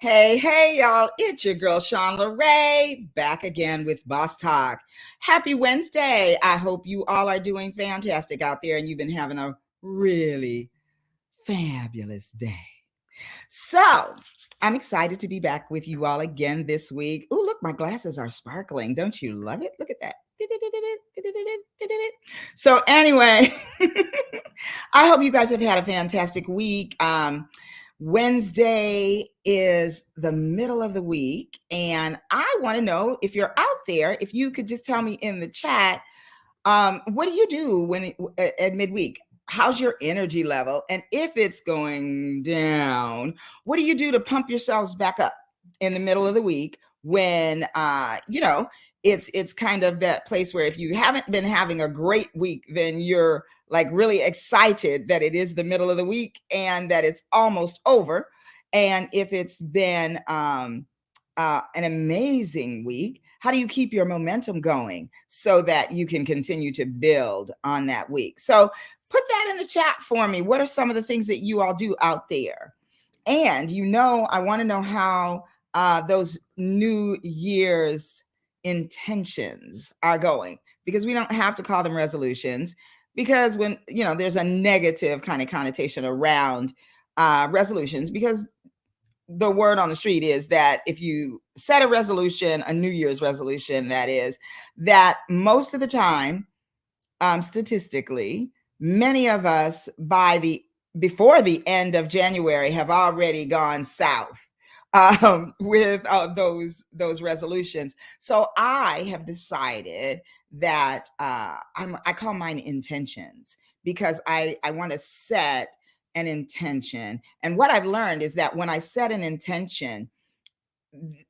Hey, y'all. It's your girl, Sean LeRae, back again with Boss Talk. Happy Wednesday. I hope you all are doing fantastic out there and you've been having a really fabulous day. So, I'm excited to be back with you all again this week. Oh, look, my glasses are sparkling. Don't you love it? Look at that. So, anyway, I hope you guys have had a fantastic week. Wednesday is the middle of the week, and I want to know if you're out there, if you could just tell me in the chat, what do you do when at midweek? How's your energy level? And if it's going down, what do you do to pump yourselves back up in the middle of the week when it's kind of that place where if you haven't been having a great week, then you're like really excited that it is the middle of the week and that it's almost over. And if it's been an amazing week, how do you keep your momentum going so that you can continue to build on that week? So put that in the chat for me. What are some of the things that you all do out there? And I want to know how those New Year's intentions are going, because we don't have to call them resolutions, because when there's a negative kind of connotation around resolutions, because the word on the street is that if you set a resolution, a New Year's resolution, that is, that most of the time, statistically, many of us before the end of January have already gone south with those resolutions. So I have decided that I call mine intentions, because I want to set an intention. And what I've learned is that when I set an intention,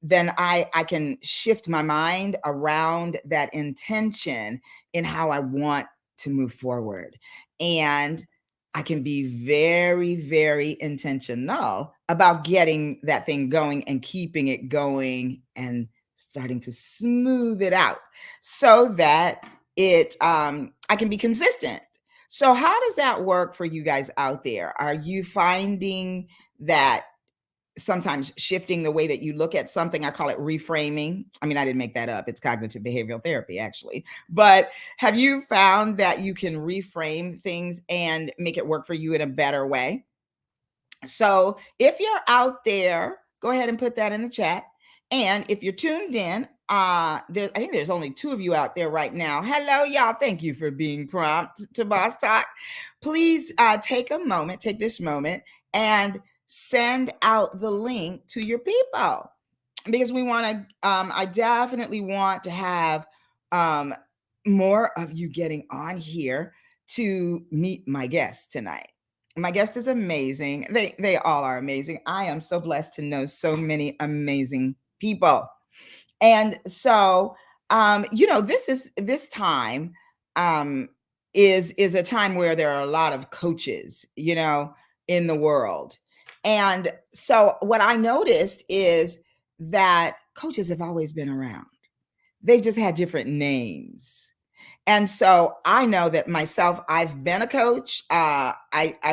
then I can shift my mind around that intention in how I want to move forward. And I can be very, very intentional about getting that thing going and keeping it going and starting to smooth it out so that I can be consistent. So how does that work for you guys out there? Are you finding that sometimes shifting the way that you look at something? I call it reframing. I mean, I didn't make that up. It's cognitive behavioral therapy, actually. But have you found that you can reframe things and make it work for you in a better way? So if you're out there, go ahead and put that in the chat. And if you're tuned in, I think there's only 2 of you out there right now. Hello, y'all. Thank you for being prompt to Boss Talk. Please take this moment and send out the link to your people, because we want to, I definitely want to have more of you getting on here to meet my guests tonight. My guest is amazing. They all are amazing. I am so blessed to know so many amazing people. And so, this time is a time where there are a lot of coaches, in the world. And so what I noticed is that coaches have always been around. They've just had different names. And so I know that myself, I've been a coach. I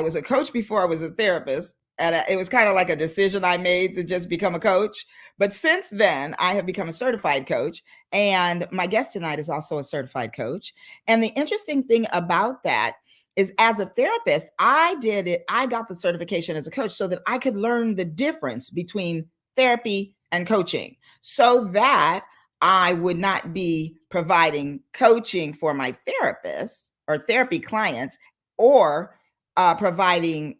was a coach before I was a therapist. And it was kind of like a decision I made to just become a coach. But since then, I have become a certified coach. And my guest tonight is also a certified coach. And the interesting thing about that is, as a therapist, I got the certification as a coach so that I could learn the difference between therapy and coaching, so that I would not be providing coaching for my therapists or therapy clients, or providing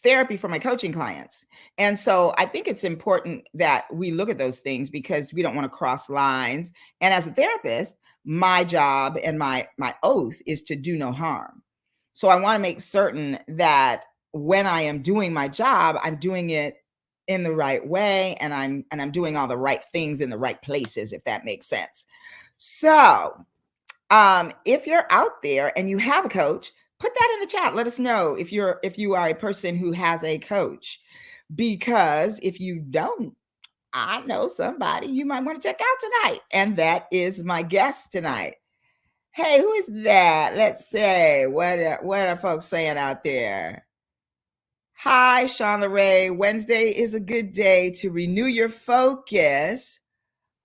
therapy for my coaching clients. And so I think it's important that we look at those things, because we don't want to cross lines. And as a therapist, my job and my oath is to do no harm. So I want to make certain that when I am doing my job, I'm doing it in the right way, and I'm doing all the right things in the right places, if that makes sense. So if you're out there and you have a coach, put that in the chat. Let us know if you are a person who has a coach, because if you don't, I know somebody you might want to check out tonight, and that is my guest tonight. Hey, who is that? Let's say, what are folks saying out there? Hi, Shauna Ray. Wednesday is a good day to renew your focus.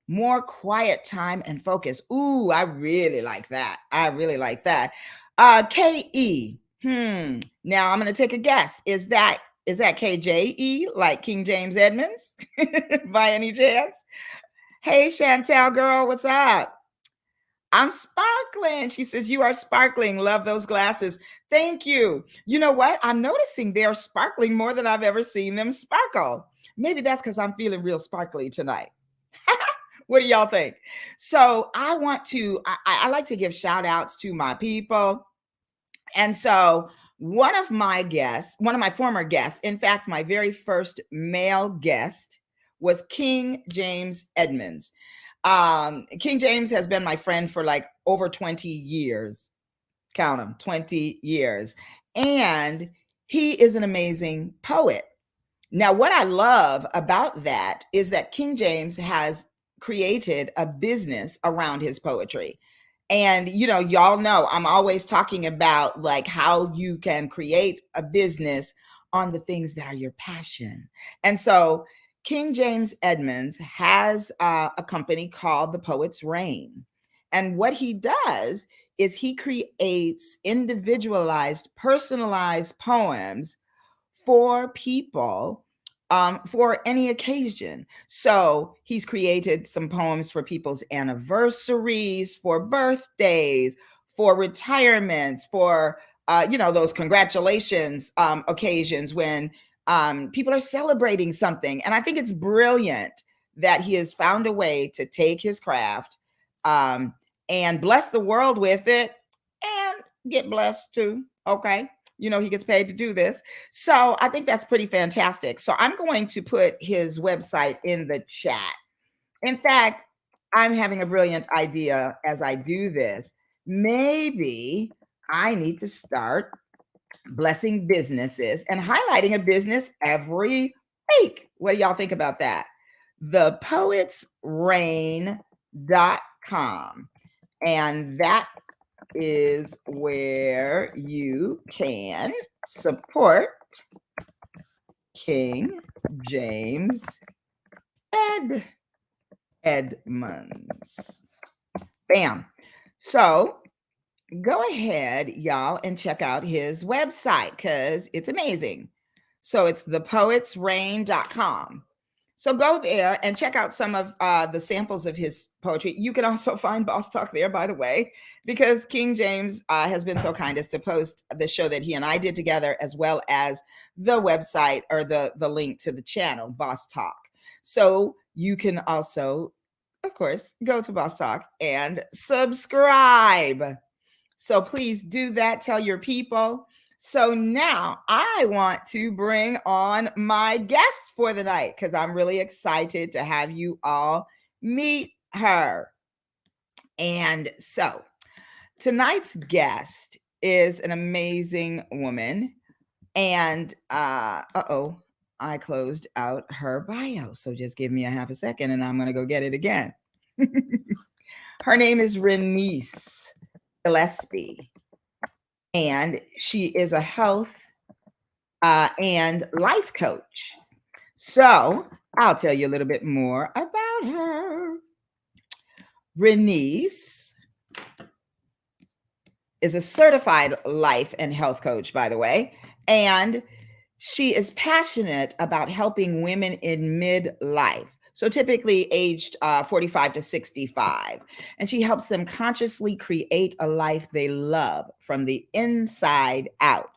More quiet time and focus. Ooh, I really like that. I really like that. KE. Now I'm gonna take a guess. Is that KJE, like King James Edmonds by any chance? Hey, Chantel girl, what's up? I'm sparkling. She says, you are sparkling. Love those glasses. Thank you. You know what? I'm noticing they're sparkling more than I've ever seen them sparkle. Maybe that's because I'm feeling real sparkly tonight. What do y'all think? So I like to give shout outs to my people. And so one of my former guests, in fact, my very first male guest was King James Edmonds. King James has been my friend for like over 20 years. Count them, 20 years. And he is an amazing poet. Now, what I love about that is that King James has created a business around his poetry. And, y'all know I'm always talking about like how you can create a business on the things that are your passion. And so King James Edmonds has a company called The Poet's Reign. And what he does is he creates individualized, personalized poems for people for any occasion. So he's created some poems for people's anniversaries, for birthdays, for retirements, for those congratulations occasions when people are celebrating something. And I think it's brilliant that he has found a way to take his craft um, and bless the world with it and get blessed too. Okay. He gets paid to do this. So I think that's pretty fantastic. So I'm going to put his website in the chat. In fact, I'm having a brilliant idea as I do this. Maybe I need to start blessing businesses and highlighting a business every week. What do y'all think about that? thepoetsreign.com. And that is where you can support King James Edmonds. Bam. So go ahead, y'all, and check out his website because it's amazing. So it's thepoetsreign.com. So go there and check out some of the samples of his poetry. You can also find Boss Talk there, by the way, because King James has been so kind as to post the show that he and I did together, as well as the website or the link to the channel, Boss Talk. So you can also, of course, go to Boss Talk and subscribe. So please do that. Tell your people. So now I want to bring on my guest for the night because I'm really excited to have you all meet her. And so tonight's guest is an amazing woman. And I closed out her bio. So just give me a half a second and I'm going to go get it again. Her name is Renice Gillespie. And she is a health and life coach. So I'll tell you a little bit more about her. Renice is a certified life and health coach, by the way, and she is passionate about helping women in midlife. So typically aged 45 to 65. And she helps them consciously create a life they love from the inside out.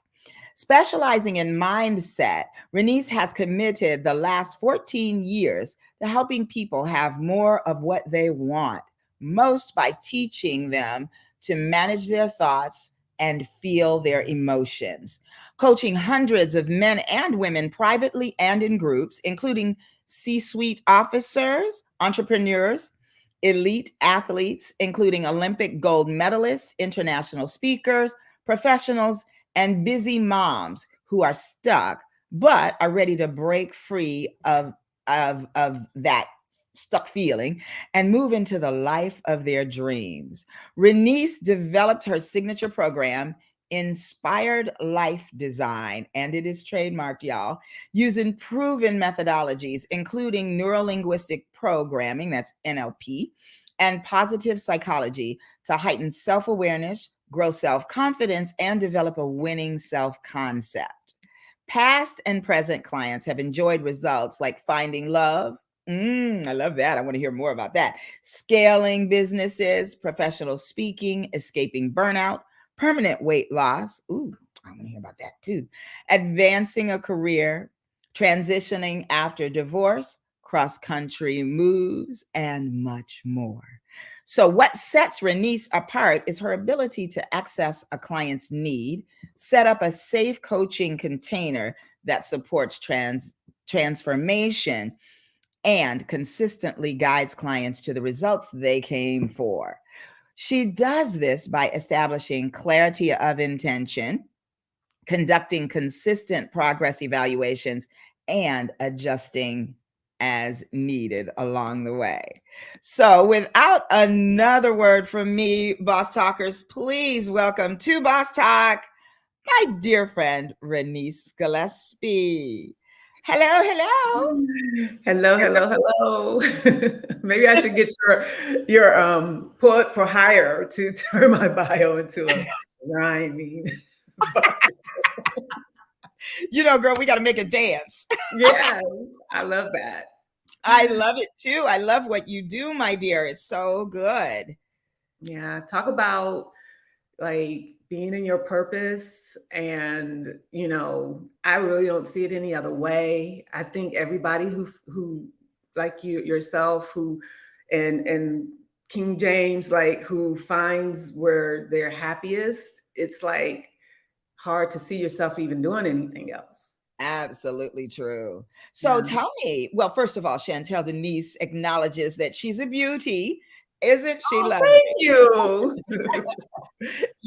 Specializing in mindset, Renice has committed the last 14 years to helping people have more of what they want, most by teaching them to manage their thoughts and feel their emotions. Coaching hundreds of men and women privately and in groups, including C-suite officers, entrepreneurs, elite athletes, including Olympic gold medalists, international speakers, professionals, and busy moms who are stuck but are ready to break free of that stuck feeling and move into the life of their dreams. Renice developed her signature program, inspired life design, and it is trademarked, y'all, using proven methodologies, including neurolinguistic programming, that's NLP, and positive psychology to heighten self awareness, grow self confidence, and develop a winning self concept. Past and present clients have enjoyed results like finding love. I love that. I want to hear more about that. Scaling businesses, professional speaking, escaping burnout, permanent weight loss. I want to hear about that too. Advancing a career, transitioning after divorce, cross country moves, and much more. So, what sets Renice apart is her ability to access a client's need, set up a safe coaching container that supports transformation, and consistently guides clients to the results they came for. She does this by establishing clarity of intention, conducting consistent progress evaluations, and adjusting as needed along the way. So, without another word from me, Boss Talkers, please welcome to Boss Talk my dear friend, Renice Gillespie. Hello, hello. Hello. Maybe I should get your poet for hire to turn my bio into a rhyming. Girl, we got to make a dance. Yes, I love that. I love it too. I love what you do, my dear. It's so good. Yeah, talk about like being in your purpose, and I really don't see it any other way. I think everybody who like yourself, who and King James, like, who finds where they're happiest, it's like hard to see yourself even doing anything else. Absolutely true. So Yeah. tell me, well, first of all, Chantel Denise acknowledges that she's a beauty. Isn't she Oh, lovely? thank you.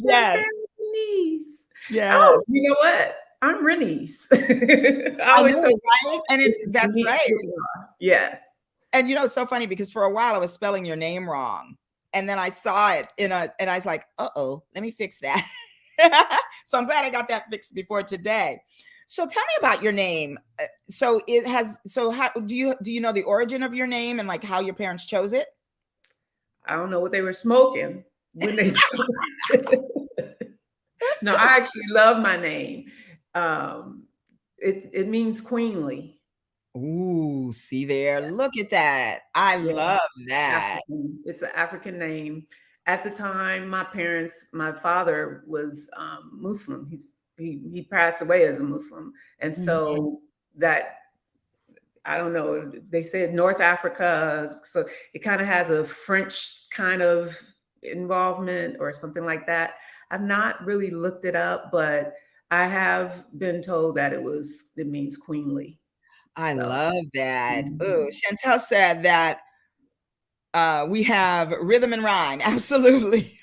Yes, Chantel Denise. Oh, yes. you know what? I'm Renice. I I always know, tell right? And it's that's Denise. right. Yes. And it's so funny because for a while I was spelling your name wrong. And then I saw it and I was like, let me fix that. So I'm glad I got that fixed before today. So tell me about your name. So how do you know the origin of your name and like how your parents chose it? I don't know what they were smoking when they chose it. No, I actually love my name. Um, it means queenly. Ooh, see there. Look at that. I Yeah, love that. African. It's an African name. At the time, my father was Muslim. He passed away as a Muslim, and Mhm. so that, I don't know. They said North Africa, so it kind of has a French kind of involvement or something like that. I've not really looked it up, but I have been told that it means queenly. I So, love that. Oh, mhm. Chantel said that we have rhythm and rhyme. Absolutely.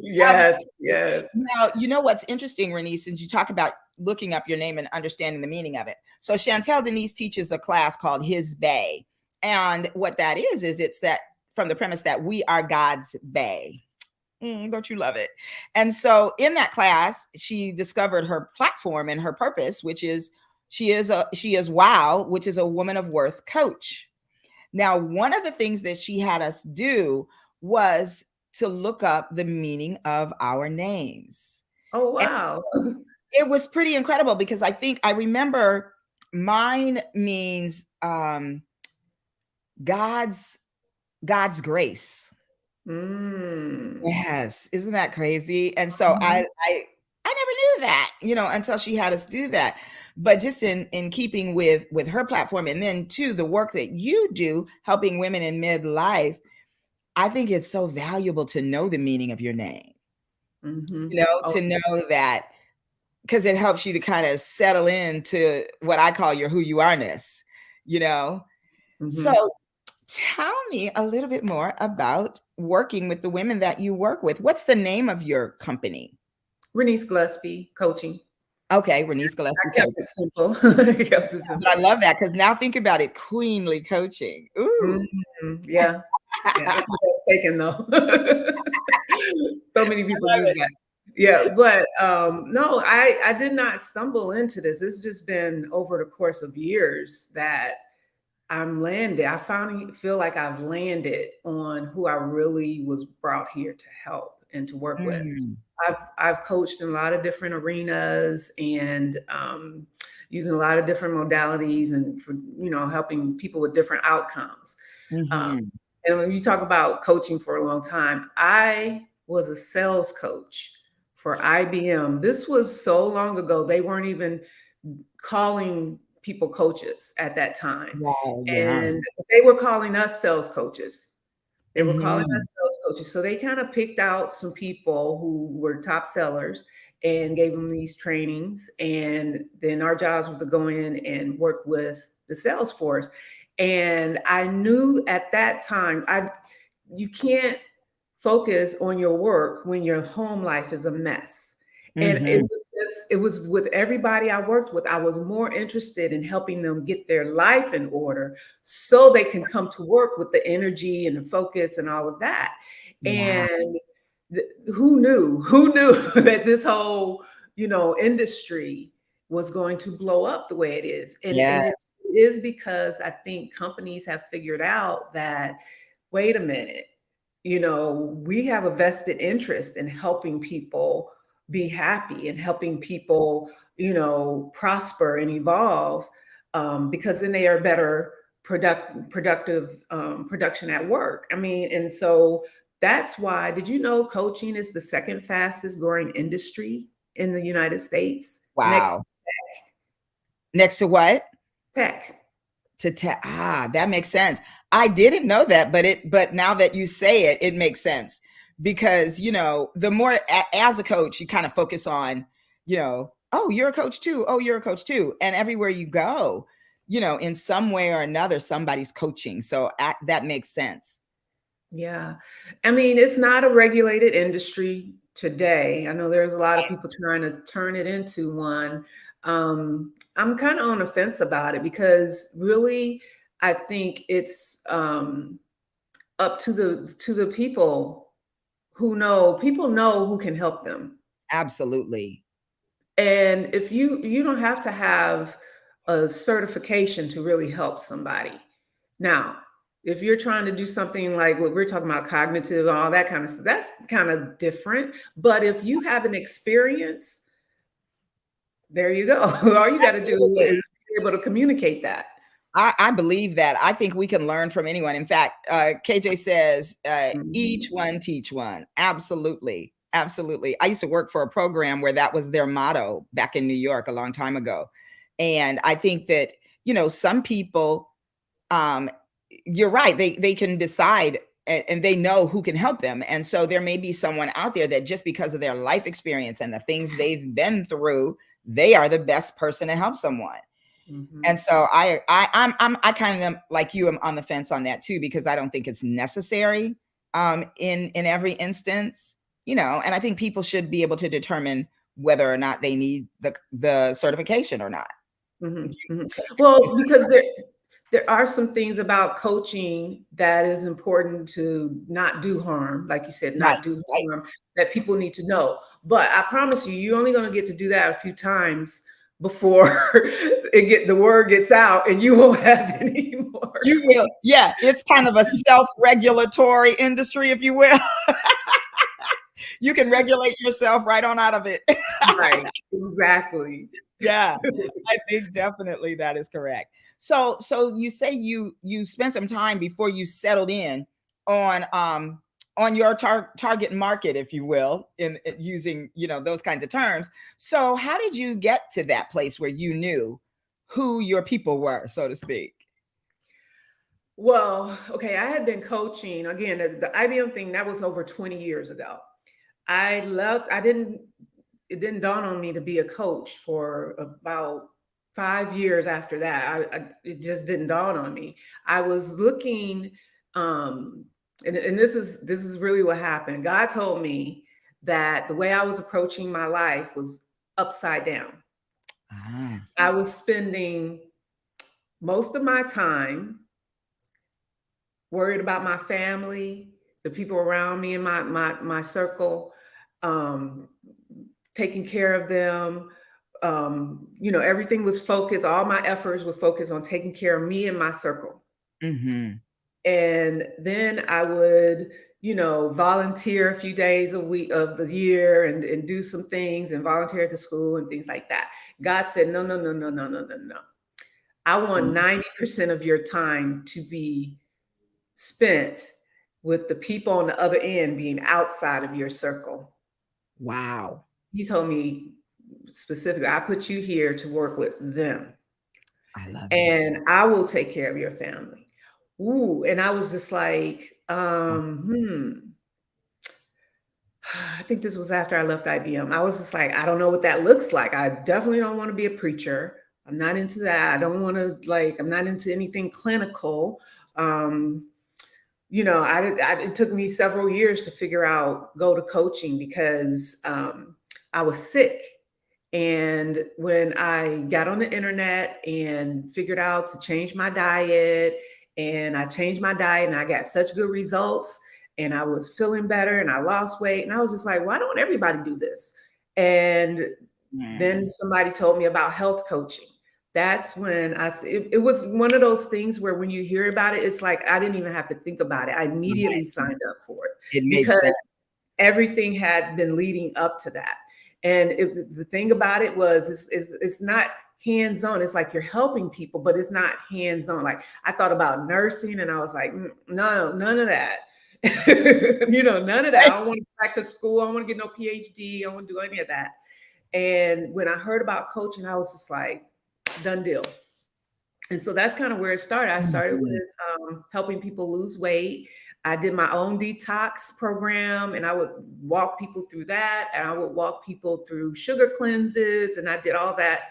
Yes, yes. Now, you know what's interesting, Renee, since you talk about looking up your name and understanding the meaning of it. So Chantel Denise teaches a class called His Bay. And what that is it's that from the premise that we are God's Bay. Don't you love it? And so in that class, she discovered her platform and her purpose, which is she is WOW, which is a woman of worth coach. Now, one of the things that she had us do was to look up the meaning of our names. Oh, And wow. it was pretty incredible because I remember mine means God's God's grace. Mm. Yes, isn't that crazy? And so Mhm. I never knew that, until she had us do that. But just in keeping with her platform and then too the work that you do helping women in midlife, I think it's so valuable to know the meaning of your name. Mhm. Oh, To know that because it helps you to kind of settle into what I call your who you are-ness, you know? So mhm. tell me a little bit more about working with the women that you work with. What's the name of your company? Renice Gillespie coaching. Okay, Renice I Gillespie kept Coach. it simple. I kept it But I simple. love that because now think about it, queenly coaching. Ooh. Yeah. Yeah, that's the best taken though. So many I people love use it. that. Yeah, but no, I did not stumble into this. It's just been over the course of years that I'm landed. I finally feel like I've landed on who I really was brought here to help and to work with. Mm, I've coached in a lot of different arenas and using a lot of different modalities and for, helping people with different outcomes. Um, mhm. and when you talk about coaching for a long time, I was a sales coach for IBM. This was so long ago; they weren't even calling people coaches at that time, Wow, yeah. and they were calling us sales coaches. They were calling us Mhm. sales coaches. So they kind of picked out some people who were top sellers and gave them these trainings. And then our jobs were to go in and work with the sales force. And I knew at that time, you can't focus on your work when your home life is a mess. And Mhm. it was with everybody I worked with, I was more interested in helping them get their life in order so they can come to work with the energy and the focus and all of that. Wow. And who knew that this whole, industry was going to blow up the way it is. And it Yes. is because I think companies have figured out that, wait a minute, we have a vested interest in helping people be happy and helping people, prosper and evolve, because then they are better productive production at work. I mean, and so that's why. Did you know coaching is the second fastest growing industry in the United States, next Wow. Next to what? tech? That makes sense. I didn't know that, but now that you say it, it makes sense because the more as a coach, you kind of focus on, oh, you're a coach too. Oh, you're a coach too, and everywhere you go, in some way or another, somebody's coaching. So that makes sense. Yeah. I mean, it's not a regulated industry today. I know there's a lot of people trying to turn it into one. I'm kind of on the fence about it because really, I think it's up to the people people know who can help them. Absolutely. And if you don't have to have a certification to really help somebody. Now, if you're trying to do something like what we're talking about, cognitive and all that kind of stuff, that's kind of different. But if you have an experience, there you go. All you got to do Absolutely. is be able to communicate that. I believe that. I think we can learn from anyone. In fact, KJ says, each Mhm. one teach one. Absolutely. Absolutely. I used to work for a program where that was their motto back in New York a long time ago. And I think that, some people, um, you're right, they can decide and they know who can help them. And so there may be someone out there that just because of their life experience and the things they've been through, they are the best person to help someone. And Mhm. so I kind of like you, am on the fence on that too, because I don't think it's necessary in every instance, and I think people should be able to determine whether or not they need the certification or not. Mhm, mhm. Well, because there are some things about coaching that is important to not do harm, like you said, Right, not do right. harm that people need to know. But I promise you, you're only going to get to do that a few times before the word gets out, and you won't have any more. You will. Yeah, it's kind of a self-regulatory industry, if you will. You can regulate yourself right on out of it. Right, exactly. Yeah, I think definitely that is correct. So you say you spent some time before you settled in on your target market, if you will, in using, those kinds of terms. So how did you get to that place where you knew who your people were, so to speak? Well, okay, I had been coaching again, the IBM thing that was over 20 years ago. It didn't dawn on me to be a coach for about 5 years after that. It just didn't dawn on me. I was looking, um, and this is really what happened. God told me that the way I was approaching my life was upside down. Ah, I was spending most of my time worried about my family, the people around me in my circle. um, taking care of them. Everything was focused, all my efforts were focused on taking care of me and my circle. Mhm. And then I would, volunteer a few days a week of the year and do some things and volunteer at the school and things like that. God said, no, no, no, no, no, no, no, no. I want Mm. 90% of your time to be spent with the people on the other end being outside of your circle. Wow. He told me specifically, I put you here to work with them, I love it. and I will take care of your family. Ooh, and I was just like, Wow. I think this was after I left IBM. I was just like, I don't know what that looks like. I definitely don't want to be a preacher. I'm not into that. I don't want to I'm not into anything clinical. Um, it took me several years to figure out go to coaching because I was sick. And when I got on the internet and figured out to change my diet, and I changed my diet and I got such good results and I was feeling better and I lost weight. And I was just like, why don't everybody do this? And then Mm. somebody told me about health coaching. That's when it was one of those things where when you hear about it, it's like I didn't even have to think about it. I immediately Right. signed up for it It made because sense. everything had been leading up to that. And the thing about it was, it's not hands on. It's like you're helping people, but it's not hands on. Like I thought about nursing, and I was like, no, none of that. None of that. Right. I don't want to go back to school. I don't want to get no PhD. I don't want to do any of that. And when I heard about coaching, I was just like, done deal. And so that's kind of where it started. I started with Mhm. helping people lose weight. I did my own detox program, and I would walk people through that. And I would walk people through sugar cleanses. And I did all that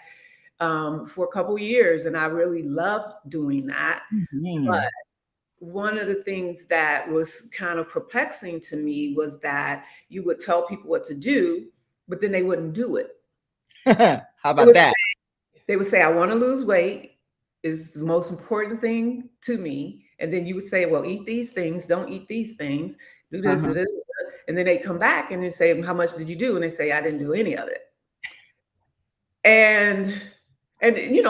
for a couple years. And I really loved doing that. But Mhm. one of the things that was kind of perplexing to me was that you would tell people what to do, but then they wouldn't do it. How It about would that? They would say, I want to lose weight is the most important thing to me. And then you would say, well, eat these things, don't eat these things, do this, do Uh-huh. this. And then they come back and they say, how much did you do? And they say, I didn't do any of it. And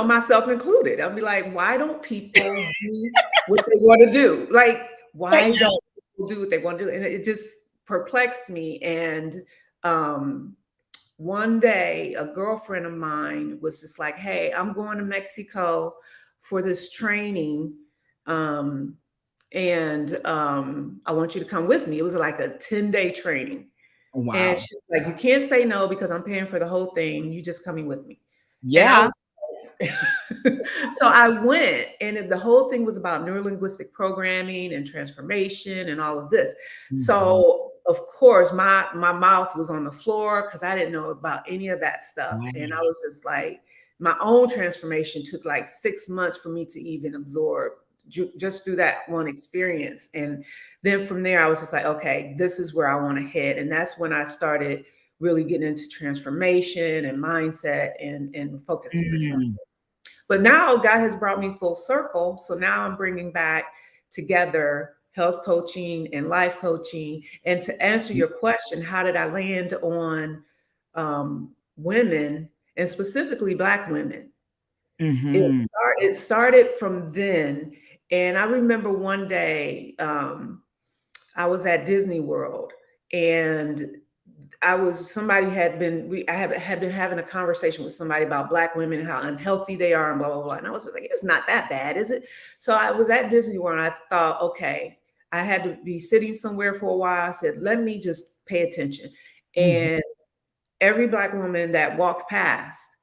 myself included. I'll be like, why don't people do what they want to do? Like, why Yeah. don't people do what they want to do? And it just perplexed me. And um one day a girlfriend of mine was just like, hey, I'm going to Mexico for this training, um, and I want you to come with me. It was like a 10-day training. And Wow. she's like, you can't say no because I'm paying for the whole thing. You just coming with me. And I Yeah. was so I went, and the whole thing was about neurolinguistic programming and transformation and all of this. Mhm. So of course, my mouth was on the floor because I didn't know about any of that stuff, and I Right. was just like, my own transformation took like 6 months for me to even absorb just through that one experience. And then from there, I was just like, okay, this is where I want to head, and that's when I started really getting into transformation and mindset and focusing on. Mm. But now God has brought me full circle. So now I'm bringing back together health coaching and life coaching. And to answer your question, how did I land on women and specifically Black women? Mhm. It started from then. And I remember one day I was at Disney World, and somebody had been I had been having a conversation with somebody about Black women and how unhealthy they are and blah blah blah. And I was like, it's not that bad, is it? So I was at Disney World and I thought, okay, I had to be sitting somewhere for a while. I said, let me just pay attention. Mhm. And every Black woman that walked past,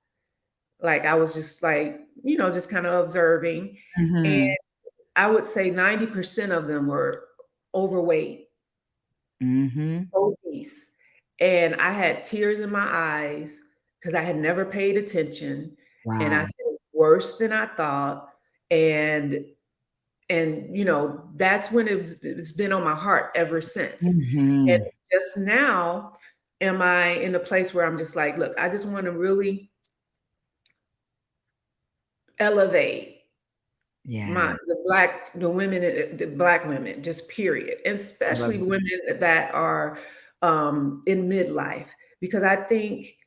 like I was just like, just kind of observing. And Mhm. I would say 90% of them were overweight, Mhm. obese. And I had tears in my eyes because I had never paid attention. And I Wow. said, "It's worse than I thought." And that's when it's been on my heart ever since. And Mhm. just now am I in a place where I'm just like, look, I just want to really elevate Yeah. the women, the Black women, just period. And I love especially it. women that are in midlife, because I think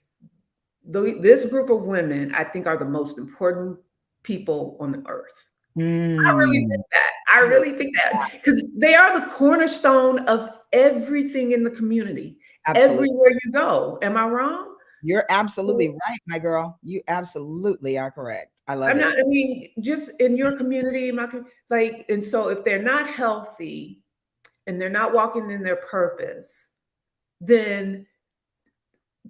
this group of women, I think, are the most important people on the earth. I really Mm. think that. I really think that because they are the cornerstone of everything in the community, Absolutely. everywhere you go. Am I wrong? You're So, absolutely right, my girl. You absolutely are correct. I love I'm it. not, I mean, just in your community, like, and so if they're not healthy and they're not walking in their purpose, then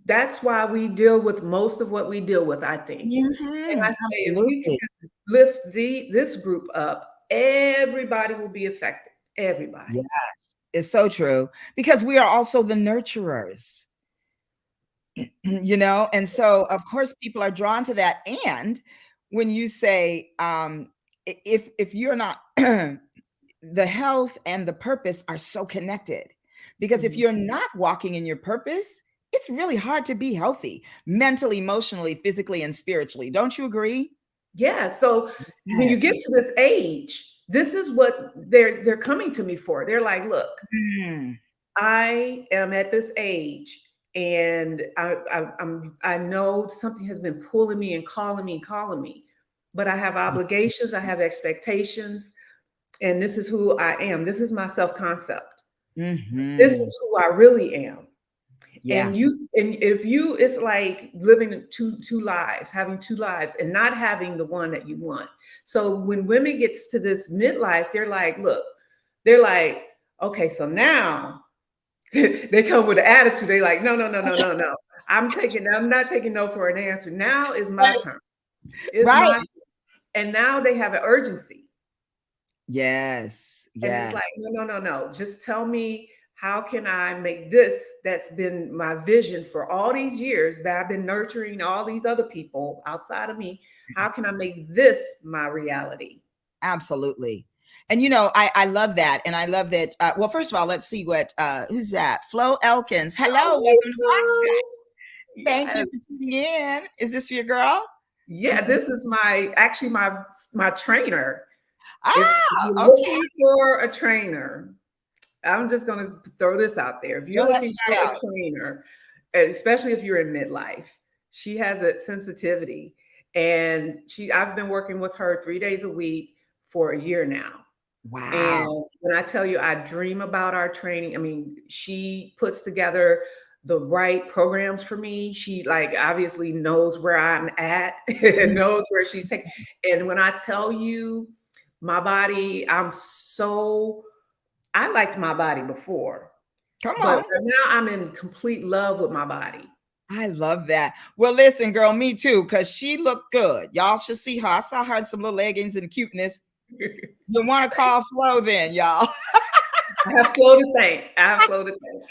that's why we deal with most of what we deal with, I think. And I say, if you can Absolutely. just lift this group up, everybody will be affected. Everybody. Yes, it's so true because we are also the nurturers, and so of course people are drawn to that. And when you say, if you're not, the health and the purpose are so connected, because if Mhm. you're not walking in your purpose, it's really hard to be healthy mentally, emotionally, physically, and spiritually. Don't you agree? Yeah. So when you get Yes. to this age, this is what they're coming to me for. They're like, look, Mm. I am at this age, and I know something has been pulling me and calling me, but I have obligations, I have expectations, and this is who I am. This is my self concept. This Mhm. is who I really am. Yeah. And if you, it's like living two lives, having two lives, and not having the one that you want. So when women gets to this midlife, they're like, look, they're like, okay, so now they come with an attitude. They like, no, no, no, no, no, no. I'm not taking no for an answer. Now is my Right. turn. It's Right. my turn. And now they have an urgency. Yes. And it's Yes. like, no, no, no, no. Just tell me, how can I make this that's been my vision for all these years that I've been nurturing all these other people outside of me? How can I make this my reality? Absolutely. And I love that. And I love that. Well, first of all, let's see who's that? Flo Elkins. Hello, welcome Oh, to Rachel. Thank you Yes. for tuning in. Is this your girl? Yeah, This is this is actually my trainer. If Ah, you're okay. looking for a trainer, I'm just going to throw this out there. If you're Well, let's looking for shout a out. trainer, especially if you're in midlife, she has a sensitivity, and I've been working with her 3 days a week for a year now. Wow. And when I tell you I dream about our training, I mean, she puts together the right programs for me. She, like, obviously knows where I'm at and knows where she's taking. And when I tell you my body, I liked my body before, Come but on. now I'm in complete love with my body. I love that. Well, listen, girl, me too, because she looked good. Y'all should see her. I saw her in some little leggings and cuteness. You want to call Flo then, y'all. I have Flo to thank. I have Flo to thank.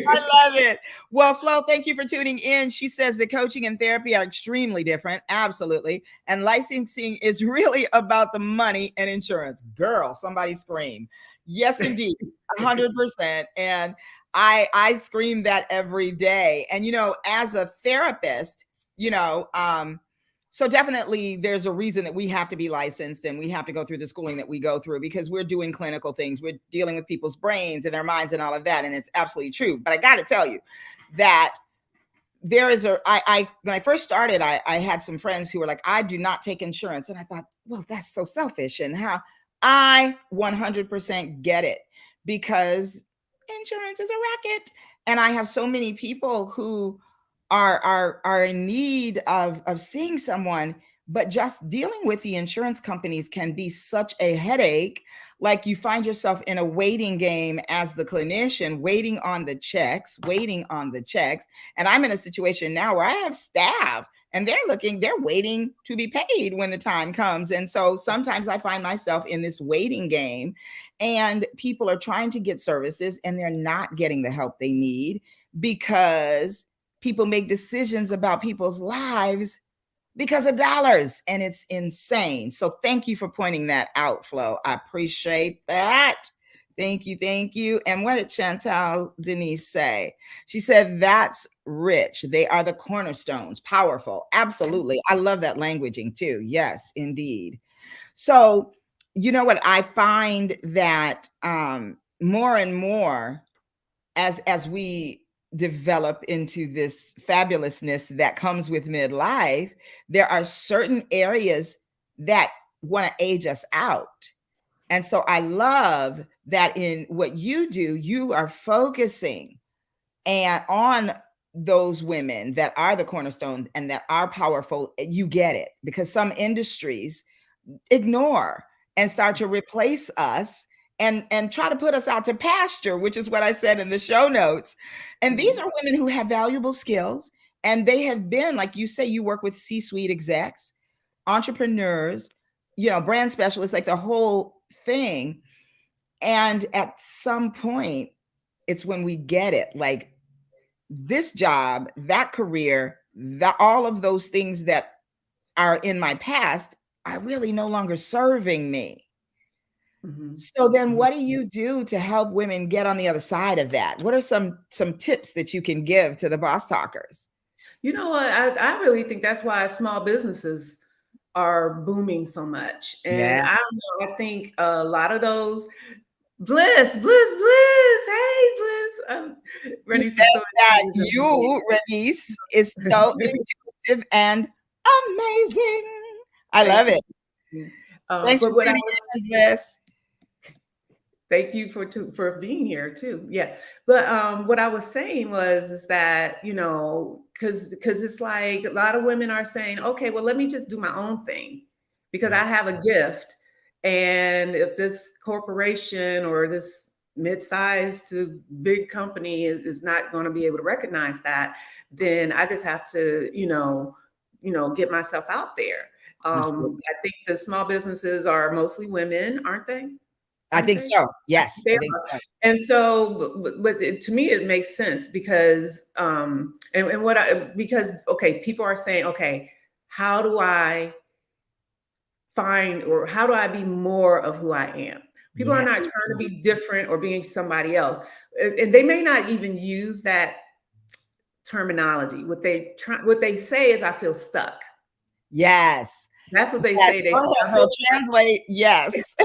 I love it. Well, Flo, thank you for tuning in. She says the coaching and therapy are extremely different. Absolutely. And licensing is really about the money and insurance. Girl, somebody scream. Yes, indeed. 100%. And I scream that every day. And as a therapist, you know, um, so definitely there's a reason that we have to be licensed and we have to go through the schooling that we go through, because we're doing clinical things. We're dealing with people's brains and their minds and all of that. And it's absolutely true. But I got to tell you that there is I when I first started, I had some friends who were like, I do not take insurance. And I thought, well, that's so selfish. And how I 100% get it, because insurance is a racket. And I have so many people who are in need of seeing someone, but just dealing with the insurance companies can be such a headache. Like, you find yourself in a waiting game as the clinician, waiting on the checks. And I'm in a situation now where I have staff and they're waiting to be paid when the time comes. And so sometimes I find myself in this waiting game, and people are trying to get services and they're not getting the help they need, because people make decisions about people's lives because of dollars, and it's insane. So thank you for pointing that out, Flo. I appreciate that. Thank you, thank you. And what did Chantal Denise say? She said, that's rich. They are the cornerstones. Powerful. Absolutely. I love that languaging too. Yes, indeed. So, you know what? I find that more and more as we develop into this fabulousness that comes with midlife, there are certain areas that want to age us out. And so I love that in what you do, you are focusing and on those women that are the cornerstone and that are powerful. You get it, because some industries ignore and start to replace us and try to put us out to pasture, which is what I said in the show notes. And these are women who have valuable skills, and they have been, like you say, you work with C-suite execs, entrepreneurs, brand specialists, like the whole thing. And at some point, it's when we get it, like this job, that career, that all of those things that are in my past are really no longer serving me. So then what do you do to help women get on the other side of that? What are some tips that you can give to the boss talkers? You know what? I really think that's why small businesses are booming so much. And Yeah. I don't know, I think a lot of those Bliss. Hey, Bliss. I'm You ready to said so that you, Renice, is so intuitive and amazing. I love Thank it. you. Thanks for But what I tuning was in, Bliss. Thank you for being here too. Yeah. But what I was saying was is that, because it's like a lot of women are saying, okay, well, let me just do my own thing because Yeah. I have a gift. And if this corporation or this mid-sized to big company is not going to be able to recognize that, then I just have to, get myself out there. Absolutely. I think the small businesses are mostly women, aren't they? I Aren't think they? so. Yes, They I think are. so. And so, to me, it makes sense because, and because, okay, people are saying, okay, how do I find, or how do I be more of who I am? People are Yeah. not trying to be different or being somebody else. And they may not even use that terminology. What they say is, I feel stuck. Yes. That's what they Yes. say. They Go say, ahead, I girl. feel Translate. Yes.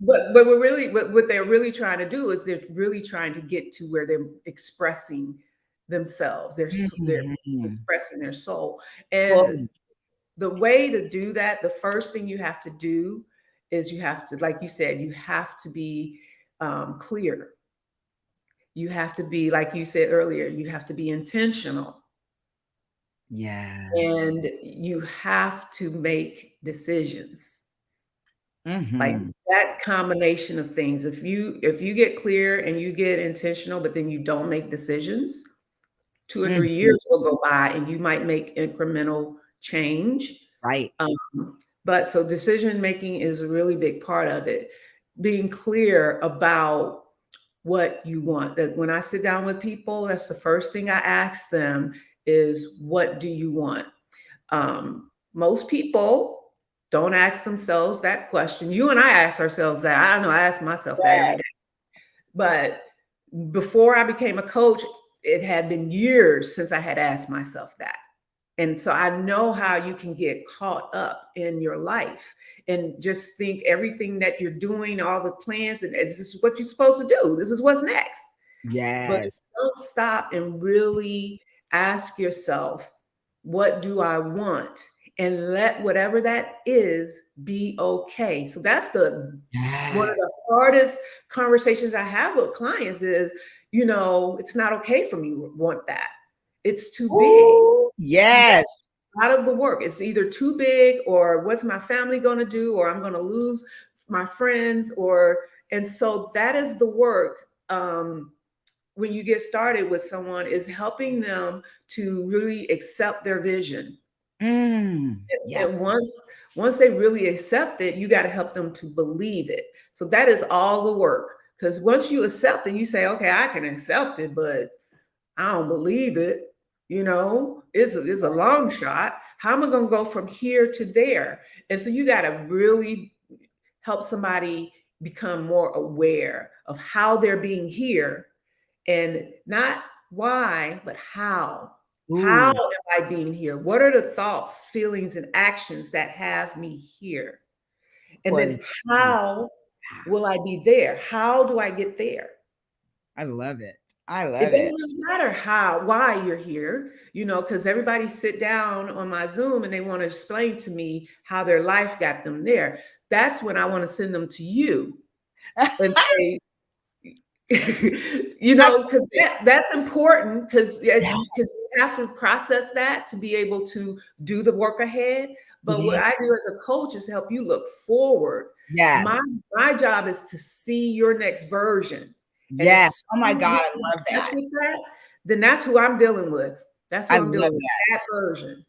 but we're really what they're really trying to do is they're really trying to get to where they're expressing themselves. They're Mhm. expressing their soul, and Fully. the way to do that, the first thing you have to do is you have to, like you said, you have to be clear. You have to be, like you said earlier, you have to be intentional, Yes. and you have to make decisions. Like Mhm. that combination of things. If you get clear and you get intentional, but then you don't make decisions, 2 or 3 years Mhm. will go by and you might make incremental change. Right. But so decision making is a really big part of it. Being clear about what you want. That when I sit down with people, that's the first thing I ask them is, what do you want? Most people don't ask themselves that question. You and I ask ourselves that. I don't know. I ask myself that every Yes. day. But before I became a coach, it had been years since I had asked myself that. And so I know how you can get caught up in your life and just think everything that you're doing, all the plans, and this is what you're supposed to do. This is what's next. But Yes. don't stop and really ask yourself, what do I want? And let whatever that is be okay. So that's the one of Yes. the hardest conversations I have with clients is, it's not okay for me to want that. It's too big. Ooh, yes. Out of the work. It's either too big, or what's my family going to do, or I'm going to lose my friends, and so that is the work. When you get started with someone, is helping them to really accept their vision. Yes. And once they really accept it, you got to help them to believe it. So that is all the work. Because once you accept it, you say, okay, I can accept it, but I don't believe it. It's a long shot. How am I going to go from here to there? And so you got to really help somebody become more aware of how they're being here, and not why, but how. How Ooh, am I being here? What are the thoughts, feelings, and actions that have me here? And for then how will I be there? How do I get there? I love it. I It love doesn't it. really matter why you're here, because everybody sit down on my Zoom and they want to explain to me how their life got them there. That's when I want to send them to you and say, because Absolutely. that's important, because Yeah. you have to process that to be able to do the work ahead. But what Yeah. I do as a coach is help you look forward. My Yes. my job is to see your next version. And Yes. as Oh my soon as we God, get I love in touch that. with that, then that's who I'm dealing with. That's who I I'm love dealing with, that. that version.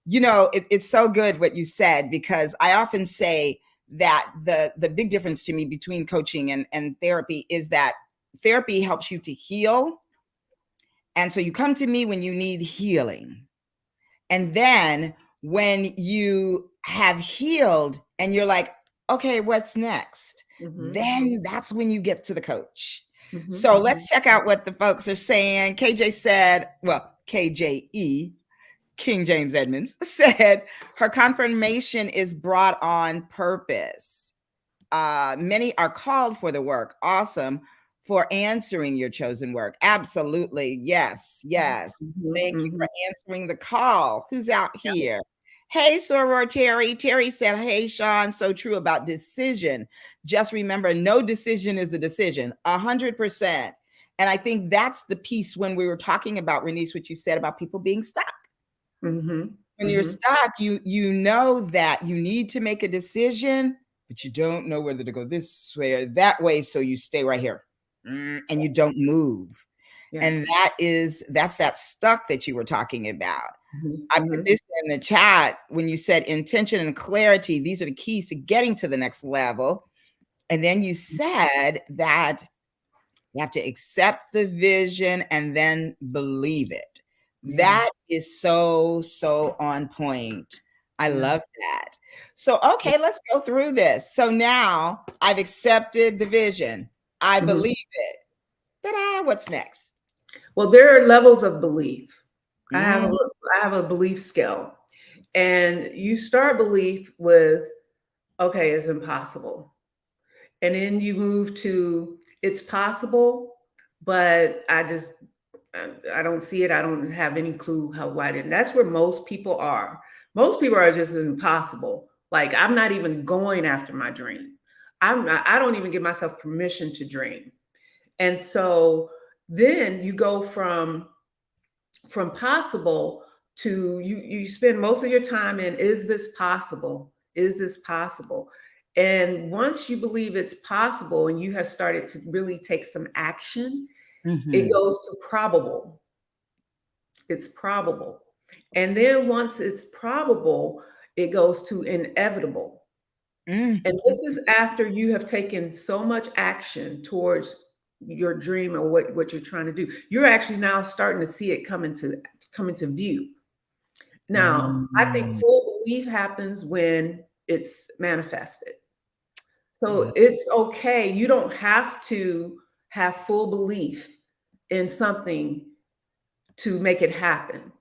It's so good what you said, because I often say that the big difference to me between coaching and therapy is that therapy helps you to heal. And so you come to me when you need healing. And then when you have healed and you're like, okay, what's next? Hmm. Then that's when you get to the coach. Hmm. So let's check out what the folks are saying. KJ said, well, KJE, King James Edmonds, said her confirmation is brought on purpose. Many are called for the work. Awesome for answering your chosen work. Absolutely. Yes. Yes. Hmm. Thank you Hmm. for answering the call. Who's out here? Hey, Soror Terry. Terry said, hey, Sean, so true about decision. Just remember, no decision is a decision, 100%. And I think that's the piece when we were talking about, Renice, what you said about people being stuck. Hmm. When you're Hmm. stuck, you know that you need to make a decision, but you don't know whether to go this way or that way, so you stay right here, and you don't move. Yeah. And that's that stuck that you were talking about. Hmm. I put Hmm. this in the chat when you said intention and clarity, these are the keys to getting to the next level. And then you said that you have to accept the vision and then believe it. Yeah. That is so, so on point. I Yeah. love that. So, okay, let's go through this. So now I've accepted the vision. I Hmm. believe it. Ta-da, what's next? Well, there are levels of belief. I have a Mm, I have a belief scale, and you start belief with, okay, it's impossible, and then you move to, it's possible, but I don't see it. I don't have any clue how wide it. And that's where most people are. Most people are just impossible. Like, I'm not even going after my dream. I don't even give myself permission to dream. And so then you go from possible to, you spend most of your time in, is this possible? Is this possible? And once you believe it's possible and you have started to really take some action, it mhm, goes to probable. It's probable. And then once it's probable, it goes to inevitable. mhm. And this is after you have taken so much action towards your dream or what you're trying to do. You're actually now starting to see it come into view. Now, I think Mm, full belief happens when it's manifested. I love So it's okay. You don't have to have full belief in something to make it happen.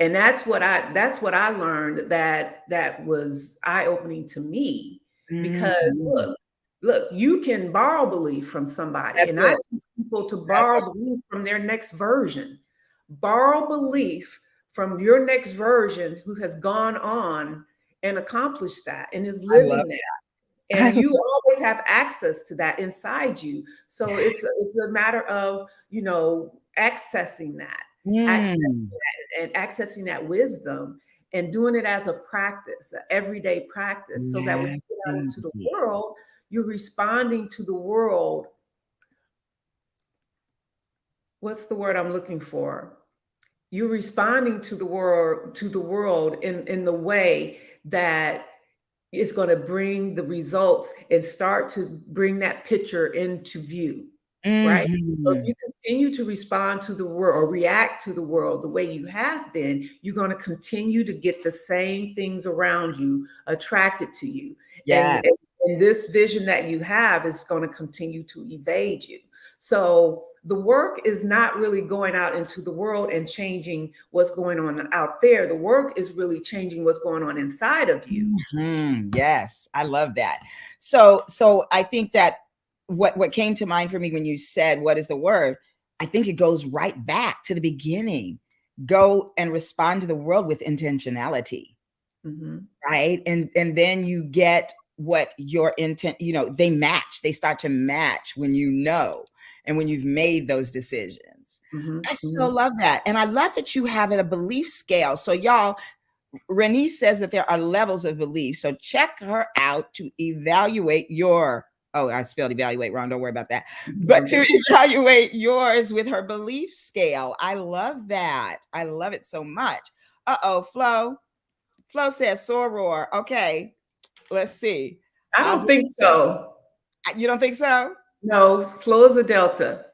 And that's what I learned, that was eye-opening to me. Because mhm. look, you can borrow belief from somebody, That's and I it. teach people to That's borrow belief from their next version. Borrow belief from your next version who has gone on and accomplished that and is I love living that. And you always have access to that inside you. So that. it's a matter of, accessing that, accessing Mm, and accessing that wisdom, and doing it as a practice, an everyday practice, so that when you yes, get out into the indeed. world, you're responding to the world. What's the word I'm looking for? You're responding to the world in the way that is going to bring the results and start to bring that picture into view, right? So if Mhm. you continue to respond to the world or react to the world the way you have been, you're going to continue to get the same things around you attracted to you. And, and, Yes. and this vision that you have is going to continue to evade you. So the work is not really going out into the world and changing what's going on out there. The work is really changing what's going on inside of you. Mhm. Yes, I love that. So I think that what came to mind for me when you said, what is the word? I think it goes right back to the beginning. Go and respond to the world with intentionality. Mm-hmm. Right. And then you get what your intent, they start to match when and when you've made those decisions. Mm-hmm. I so Mm-hmm. love that. And I love that you have a belief scale. So y'all, Renee says that there are levels of belief. So check her out to evaluate I spelled evaluate wrong. Don't worry about that. But to evaluate yours with her belief scale. I love that. I love it so much. Flo. Flo says soror. Okay, let's see. I don't think so. You don't think so? No, Flo is a Delta.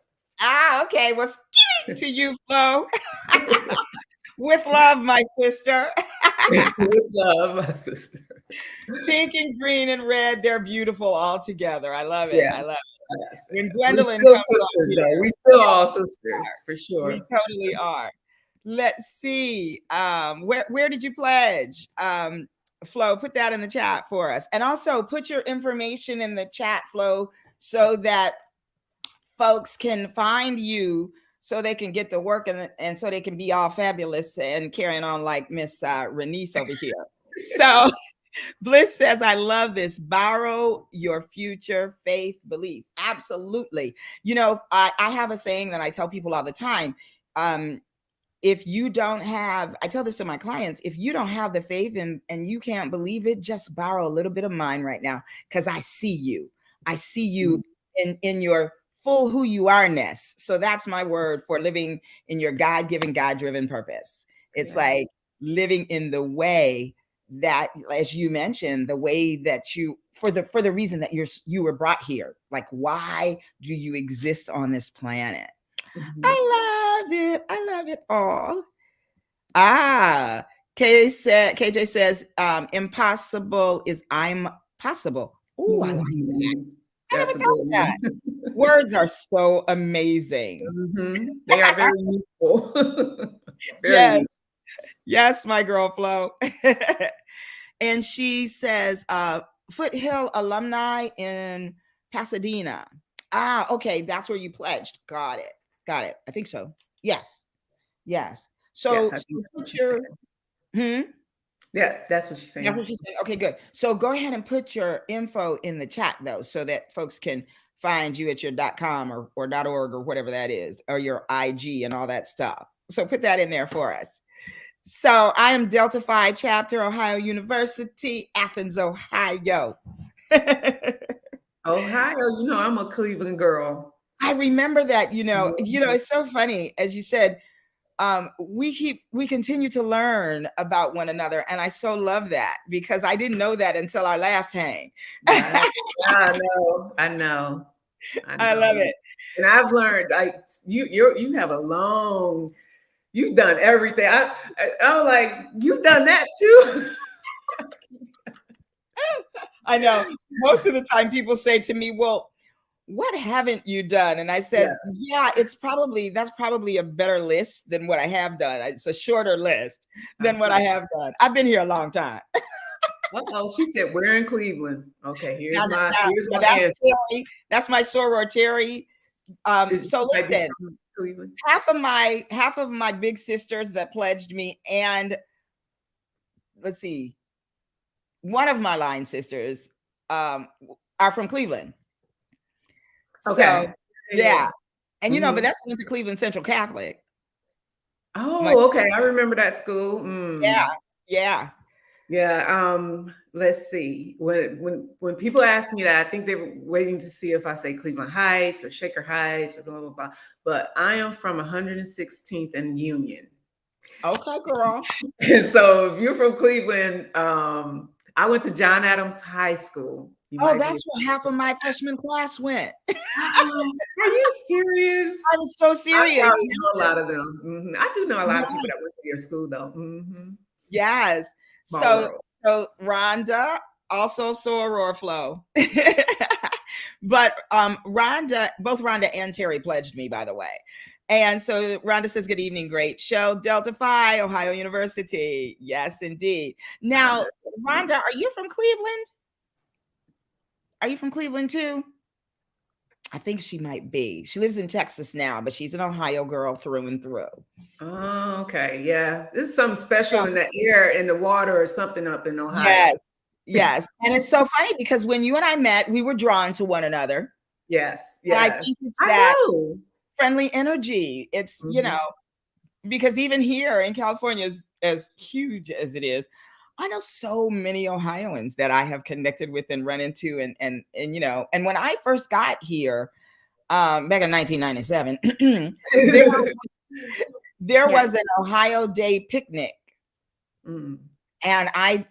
Okay. Well, to you, Flo. With love, my sister. With love, my sister. Pink and green and red, they're beautiful all together. I love it. Yes. I love it. Yes, When yes. Gwendolyn We're still comes on sisters, here, though. We still all sisters, for sure. we totally are. Let's see. Where did you pledge? Flo, put that in the chat for us. And also put your information in the chat, Flo, so that folks can find you, so they can get to work and so they can be all fabulous and carrying on like Miss Renice over here. So Bliss says, I love this. Borrow your future faith belief. Absolutely. I have a saying that I tell people all the time. If you don't have, I tell this to my clients, if you don't have the faith and you can't believe it, just borrow a little bit of mine right now. Because I see you. I see you in your full who you are-ness. So that's my word for living in your God-given, God-driven purpose. It's like living in the way that, as you mentioned, the way that you, for the reason that you were brought here. Like, why do you exist on this planet? Mm-hmm. I love it. I love it all. KJ says, impossible is I'm possible. Oh, I like that. I That's never a thought good of that. one. Words are so amazing. Mm-hmm. They are very useful. Very Yes. useful. Yes, my girl Flo. And she says, Foothill alumni in Pasadena. Okay. That's where you pledged. Got it. I think so. Yes. So, Yes, I think that's what she's saying. Yeah, that's what she's saying. That's what she's saying. Okay, good. So go ahead and put your info in the chat though, so that folks can find you at your .com or .org or whatever that is, or your IG and all that stuff. So put that in there for us. So I am Delta Phi Chapter, Ohio University, Athens, Ohio. Ohio, I'm a Cleveland girl. I remember that, it's so funny. As you said, we continue to learn about one another. And I so love that, because I didn't know that until our last hang. Right. I know. I love it. And I've learned, like, you have you've done everything. I'm like, you've done that too. I know. Most of the time people say to me, well, what haven't you done? And I said, that's probably a better list than what I have done. It's a shorter list than what I have done. I've been here a long time. She said, we're in Cleveland. Okay, here's my answer. That's my sorority. So listen, half of my big sisters that pledged me, and let's see, one of my line sisters are from Cleveland. Okay. So, yeah. And Vanessa went to Cleveland Central Catholic. Oh, okay. I remember that school. Yeah. Let's see. When people ask me that, I think they were waiting to see if I say Cleveland Heights or Shaker Heights or blah, blah, blah. But I am from 116th and Union. Okay, girl. And so if you're from Cleveland, I went to John Adams High School. That's where half of my freshman class went. Are you serious? I'm so serious. I know a lot of them. Mm-hmm. I do know a lot of people that went to your school, though. Mm-hmm. Yes. So Rhonda, also soror Flo. But both Rhonda and Terry pledged me, by the way. And so Rhonda says, good evening, great show. Delta Phi, Ohio University. Yes, indeed. Now, Rhonda, are you from Cleveland? Are you from Cleveland too? I think she might be. She lives in Texas now, but she's an Ohio girl through and through. Oh, okay. Yeah. There's something special in the air, in the water, or something up in Ohio. Yes, yes, and it's so funny because when you and I met, we were drawn to one another, Yes. and I Yes. think it's I that know. friendly energy. It's, Hmm. because even here in California, as huge as it is, I know so many Ohioans that I have connected with and run into, and when I first got here, back in 1997, there there Yes. was an Ohio Day picnic. Mm. And I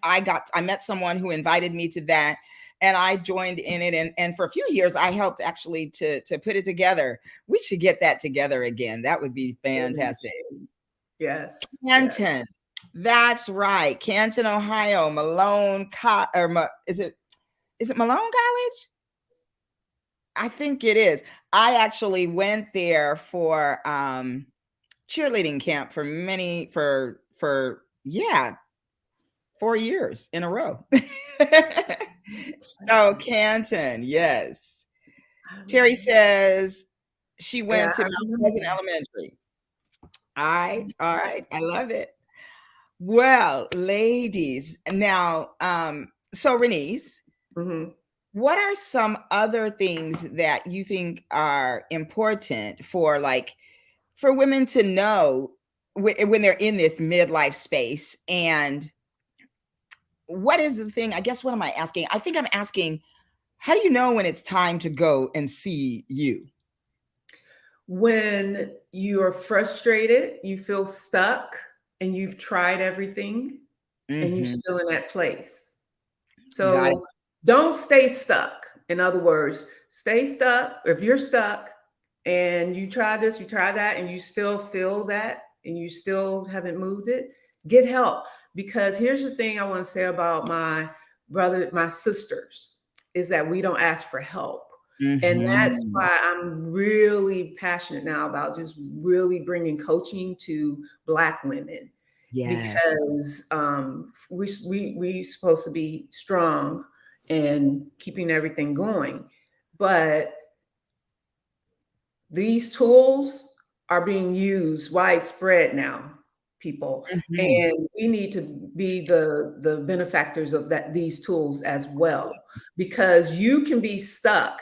met someone who invited me to that, and I joined in it, and for a few years I helped actually to put it together. We should get that together again. That would be fantastic. Yes. Yes. Canton. That's right. Canton, Ohio. Is it Malone College? I think it is. I actually went there for cheerleading camp for yeah, 4 years in a row. So Pleasant. Canton, yes. I Terry remember. says she Yeah, went to I Mount Pleasant remember. Elementary. All right, I love it. Well, ladies, now, so Renise, Mm-hmm. what are some other things that you think are important for, like, for women to know when they're in this midlife space? And what is the thing? I guess, what am I asking? I think I'm asking, how do you know when it's time to go and see you? When you're frustrated, you feel stuck, and you've tried everything, and you're Mhm. still in that place. Got it. So don't stay stuck. In other words, stay stuck. If you're stuck and you try this, you try that, and you still feel that, and you still haven't moved it, get help. Because here's the thing I want to say about my sisters, is that we don't ask for help. And that's Mhm. why I'm really passionate now about just really bringing coaching to Black women, Yes. because we supposed to be strong and keeping everything going, but these tools are being used widespread now, people, Mhm. and we need to be the benefactors of these tools as well, because you can be stuck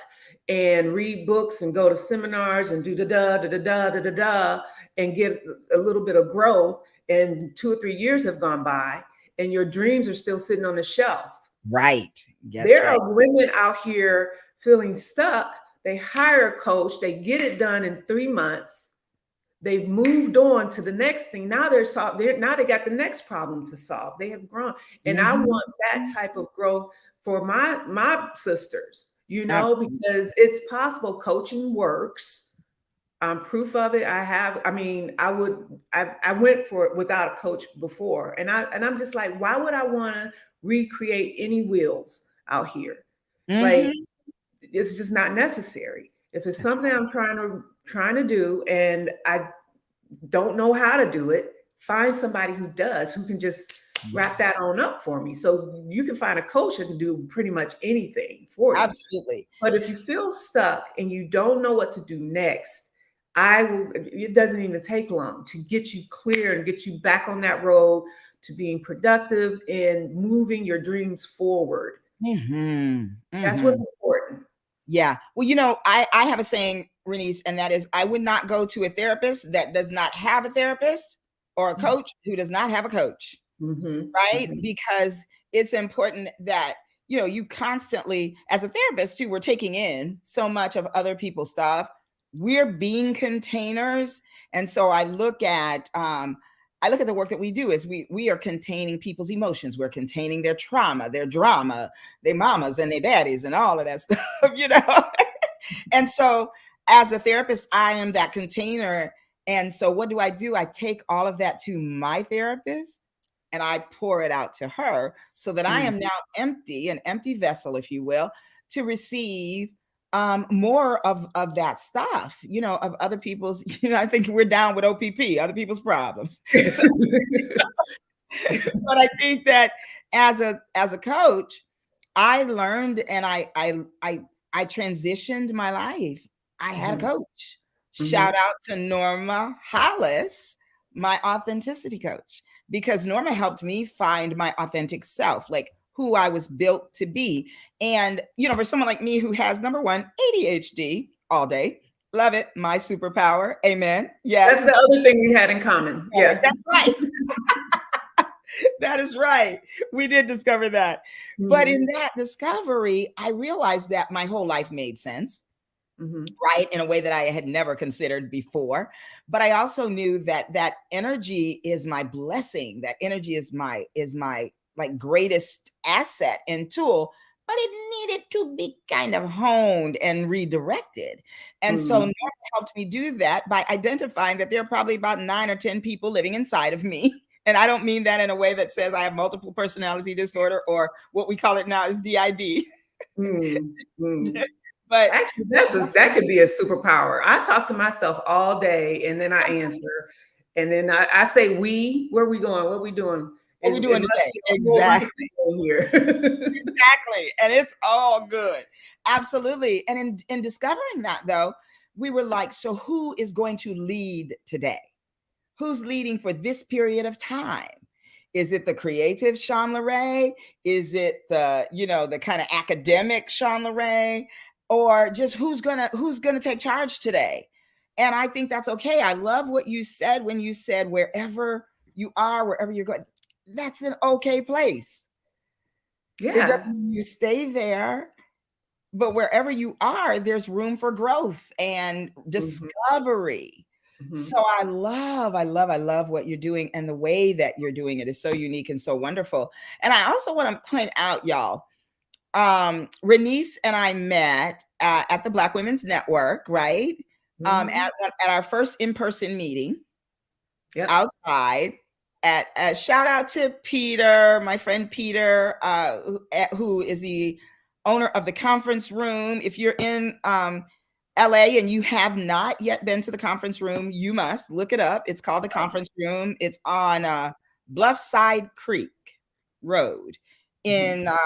and read books and go to seminars and do da da da da da da da and get a little bit of growth, and 2 or 3 years have gone by and your dreams are still sitting on the shelf. Right. That's There right. are women out here feeling stuck. They hire a coach, they get it done in 3 months. They've moved on to the next thing. Now now they got the next problem to solve. They have grown. And I Mhm. want that type of growth for my sisters, Absolutely. because it's possible. Coaching works. I'm proof of it. I mean, I went for it without a coach before. And I'm just like, why would I want to recreate any wheels out here? Like, Mhm. it's just not necessary. If it's That's something I'm trying to do and I don't know how to do it, find somebody who does, who can just wrap Yes. that on up for me. So you can find a coach that can do pretty much anything for you. Absolutely. But if you feel stuck and you don't know what to do next, it doesn't even take long to get you clear and get you back on that road to being productive and moving your dreams forward. Mhm. That's what's Mhm. important. Yeah. Well, I have a saying, Renise, and that is, I would not go to a therapist that does not have a therapist, or a coach who does not have a coach. Mm-hmm. Right? Mm-hmm. Because it's important that, you constantly, as a therapist too, we're taking in so much of other people's stuff. We're being containers. And so I look at the work that we do as we are containing people's emotions. We're containing their trauma, their drama, their mamas and their daddies and all of that stuff. And so, as a therapist, I am that container. And so what do? I take all of that to my therapist, and I pour it out to her, so that I am now empty, an empty vessel, if you will, to receive more of that stuff, of other people's, I think we're down with OPP, other people's problems. So, but I think that as a coach, I learned, and I I transitioned my life, I had a Mhm. coach. Mhm. Shout out to Norma Hollis, my authenticity coach, because Norma helped me find my authentic self, like who I was built to be. And, for someone like me who has number one, ADHD all day, love it, my superpower. Amen. That's Yes. the other thing we had in common. Yeah. That's right. That is right. We did discover that. But Mhm. in that discovery, I realized that my whole life made sense, Mhm. right? In a way that I had never considered before. But I also knew that that energy is my blessing. That energy is my like greatest asset and tool, but it needed to be kind of honed and redirected. And so Mhm. Norma helped me do that by identifying that there are probably about 9 or 10 people living inside of me. And I don't mean that in a way that says I have multiple personality disorder, or what we call it now is DID. Mm, mm. But Actually, that could be a superpower. I talk to myself all day and then I answer. And then I say, where are we going? What are we doing? what we It doing must today? be a whole bunch of Exactly. people here. Exactly. And it's all good. Absolutely. And in discovering that though, we were like, so who is going to lead today? Who's leading for this period of time? Is it the creative Sean Leray? Is it the kind of academic Sean Leray? Or just who's gonna take charge today? And I think that's okay. I love what you said when you said wherever you are, wherever you're going, that's an okay place. It Yeah. doesn't mean you stay there, but wherever you are, there's room for growth and Mhm, discovery. mhm. So I love what you're doing, and the way that you're doing it is so unique and so wonderful. And I also want to point out, y'all, Renice and I met at the Black Women's Network, right? Mhm. At our first in-person meeting Yep. outside. At shout out to Peter, my friend Peter, who is the owner of the conference room. If you're in LA and you have not yet been to the conference room, you must look it up. It's called the conference room. It's on Bluffside Creek Road Mhm.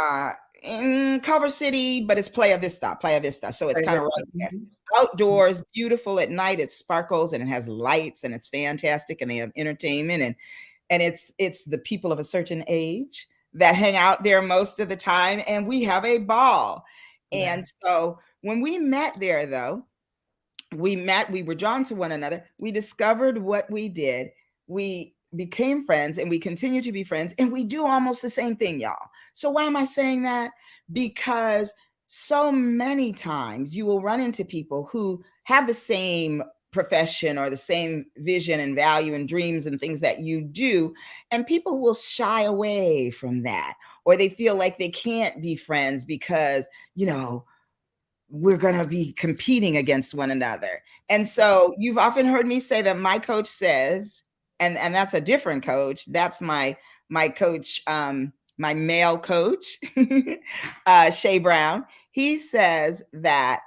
in Culver City, but it's Playa Vista. So it's I kind of guess so. right there, Mhm. outdoors, beautiful at night. It sparkles and it has lights and it's fantastic, and they have entertainment, and it's the people of a certain age that hang out there most of the time, and we have a ball. Yeah. And so when we met there though, we were drawn to one another. We discovered what we did. We became friends and we continue to be friends, and we do almost the same thing, y'all. So why am I saying that? Because so many times you will run into people who have the same profession or the same vision and value and dreams and things that you do, and people will shy away from that, or they feel like they can't be friends because we're going to be competing against one another. And so you've often heard me say that my coach says, and that's a different coach. That's my coach, my male coach, Shay Brown. He says that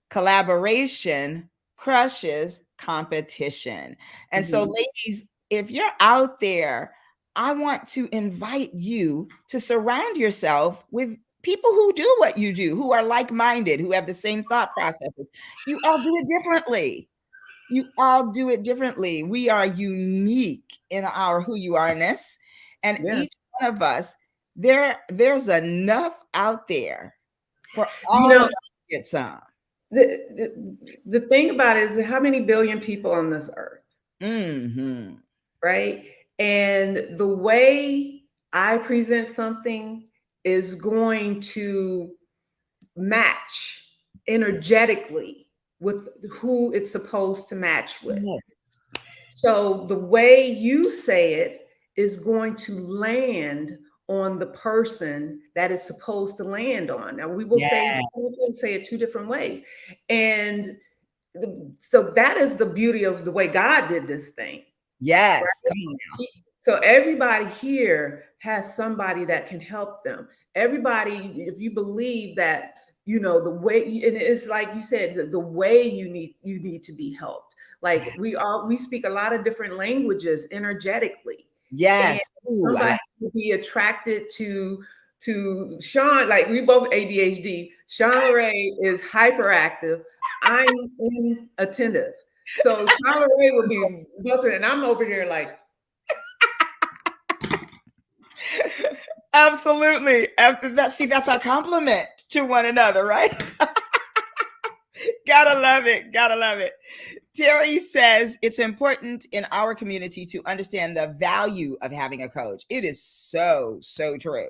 collaboration crushes competition. And so, Mhm. ladies, if you're out there, I want to invite you to surround yourself with people who do what you do, who are like minded, who have the same thought processes. You all do it differently. You all do it differently. We are unique in our who you are-ness. And Yeah. each one of us, there's enough out there for You all of know, us to get some. the thing about it is how many billion people on this earth, Mhm. right? And the way I present something is going to match energetically with who it's supposed to match with. Yes. So the way you say it is going to land on the person that it's supposed to land on. Now we will say Yeah. we'll say it two different ways. And so that is the beauty of the way God did this thing, Yes. right? Come on now. So everybody here has somebody that can help them. Everybody, if you believe that, the way, and it's like you said, the way you need to be helped. Like we speak a lot of different languages energetically, and Yes. Ooh, I somebody like will be attracted to to Sean, like we both ADHD. Sean Ray is hyperactive. I'm inattentive. So Sean Ray will be buzzing, and I'm over here like, Absolutely. See, that's our compliment to one another, right? Gotta love it. Gotta love it. Terry says it's important in our community to understand the value of having a coach. It is so, so true.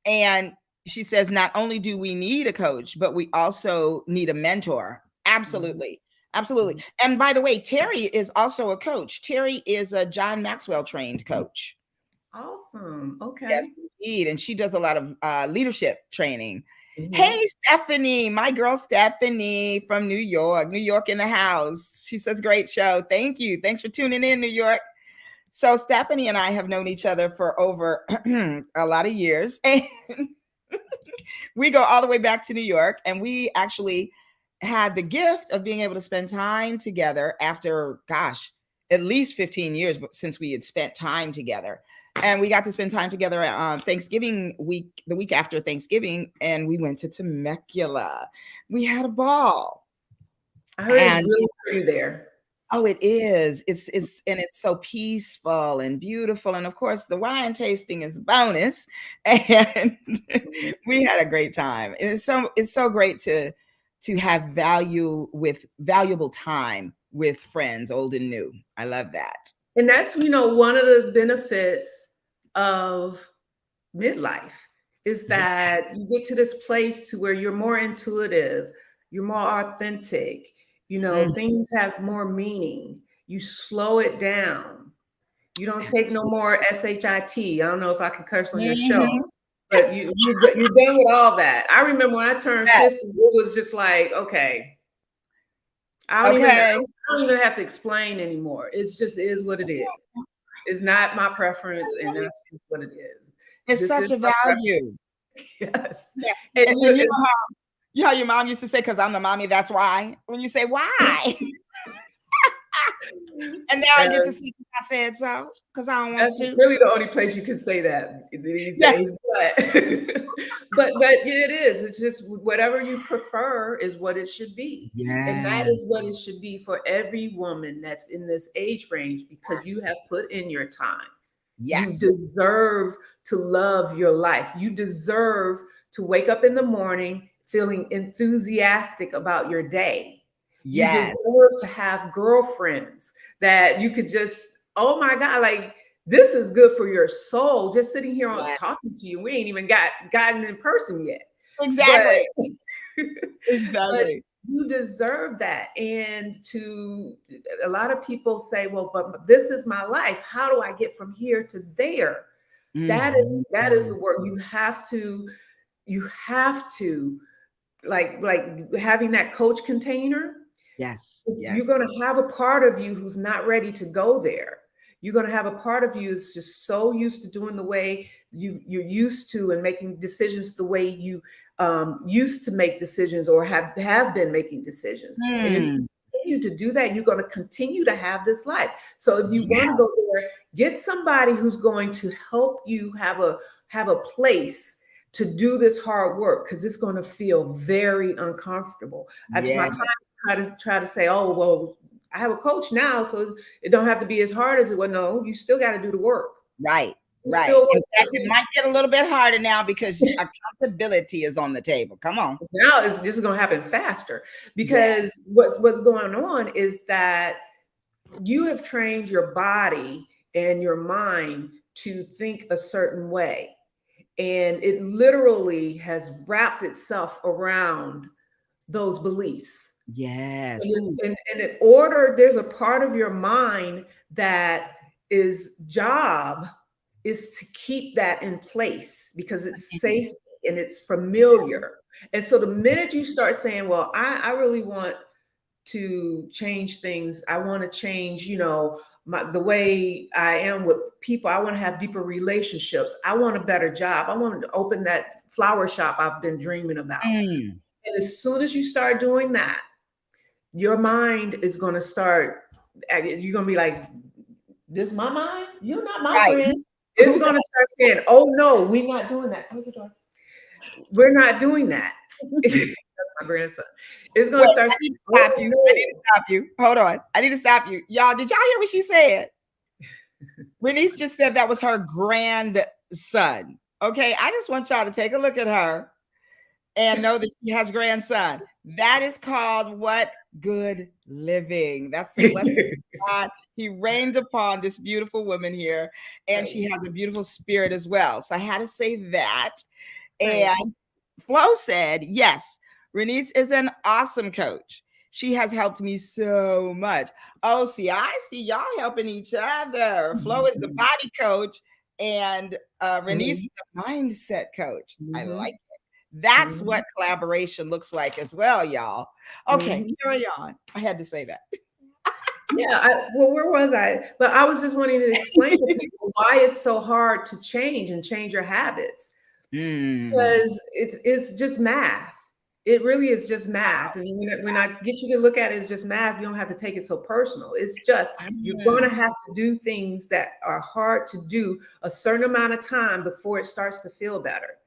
And she says, not only do we need a coach, but we also need a mentor. Absolutely. Absolutely. And by the way, Terry is also a coach. Terry is a John Maxwell trained coach. awesome. Okay. Yes, indeed. And she does a lot of leadership training. Hey, Stephanie, my girl Stephanie from New York in the house. She says, great show. Thank you. Thanks for tuning in, New York. So Stephanie and I have known each other for over a lot of years. And we go all the way back to New York. And we actually had the gift of being able to spend time together after, gosh, at least 15 years since we had spent time together. And we got to spend time together on Thanksgiving week, the week after Thanksgiving, and we went to Temecula. We had a ball. I heard it's really pretty there. Oh, it is. It's so peaceful and beautiful. And of course, the wine tasting is bonus. And we had a great time. It's so great to have valuable time with friends, old and new. I love that. And that's, one of the benefits of midlife is that you get to this place to where you're more intuitive, you're more authentic, things have more meaning. You slow it down. You don't take no more SHIT. I don't know if I can curse on your show, but you're done with all that. I remember when I turned 50, it was just like, okay. I don't even have to explain anymore. It's just is what it is. It's not my preference, and that's just what it is. It's such a value. Yes. Yeah. And you know how your mom used to say, because I'm the mommy, that's why. When you say why. And now I get to see I said so, because I don't want to. That's really the only place you can say that these days. But it is. It's just whatever you prefer is what it should be. Yes. And that is what it should be for every woman that's in this age range, because you have put in your time. Yes. You deserve to love your life. You deserve to wake up in the morning feeling enthusiastic about your day. Yes. You deserve to have girlfriends that you could just, oh my God, like this is good for your soul. Just sitting here talking to you. We ain't even gotten in person yet. Exactly. Exactly. But you deserve that. And a lot of people say, well, but this is my life. How do I get from here to there? Mm-hmm. That is the work. You have to like having that coach container. Yes. You're going to have a part of you who's not ready to go there. You're going to have a part of you that's just so used to doing the way you're used to and making decisions the way you used to make decisions or have been making decisions. And if you continue to do that, you're going to continue to have this life. So if you want to go there, get somebody who's going to help you have a place to do this hard work, because it's going to feel very uncomfortable. My clients try to say, oh, well, I have a coach now, so it don't have to be as hard as it was. No, you still got to do the work. Right. It might get a little bit harder now because accountability is on the table. Come on. Now it's just going to happen faster, because what's going on is that you have trained your body and your mind to think a certain way. And it literally has wrapped itself around those beliefs. Yes. And in order, there's a part of your mind that is job is to keep that in place because it's safe and it's familiar. And so the minute you start saying, well, I really want to change things. I want to change, the way I am with people. I want to have deeper relationships. I want a better job. I want to open that flower shop I've been dreaming about. And as soon as you start doing that, your mind is going to start, you're going to be like, this is my mind? You're not my friend. It's going to start saying, "Oh no, we're not doing that." Close the door. We're not doing that. That's my grandson. It's going Wait, to start I need saying, to stop "Oh you. I need to no." stop you. Hold on. I need to stop you. Y'all, did y'all hear what she said? Renice just said that was her grandson. Okay, I just want y'all to take a look at her and know that she has grandson. That is called what? Good living. That's the blessing of God. He reigns upon this beautiful woman here, and she has a beautiful spirit as well. So I had to say that. And Flo said, yes, Renice is an awesome coach. She has helped me so much. Oh, see, I see y'all helping each other. Flo is the body coach, and Renice is the mindset coach. I like it. That's what collaboration looks like as well, y'all. Okay, carry on. I had to say that. Yeah, well, where was I? But I was just wanting to explain to people why it's so hard to change and change your habits. Because it's just math. It really is just math. And when I get you to look at it as just math, you don't have to take it so personal. It's just you're going to have to do things that are hard to do a certain amount of time before it starts to feel better.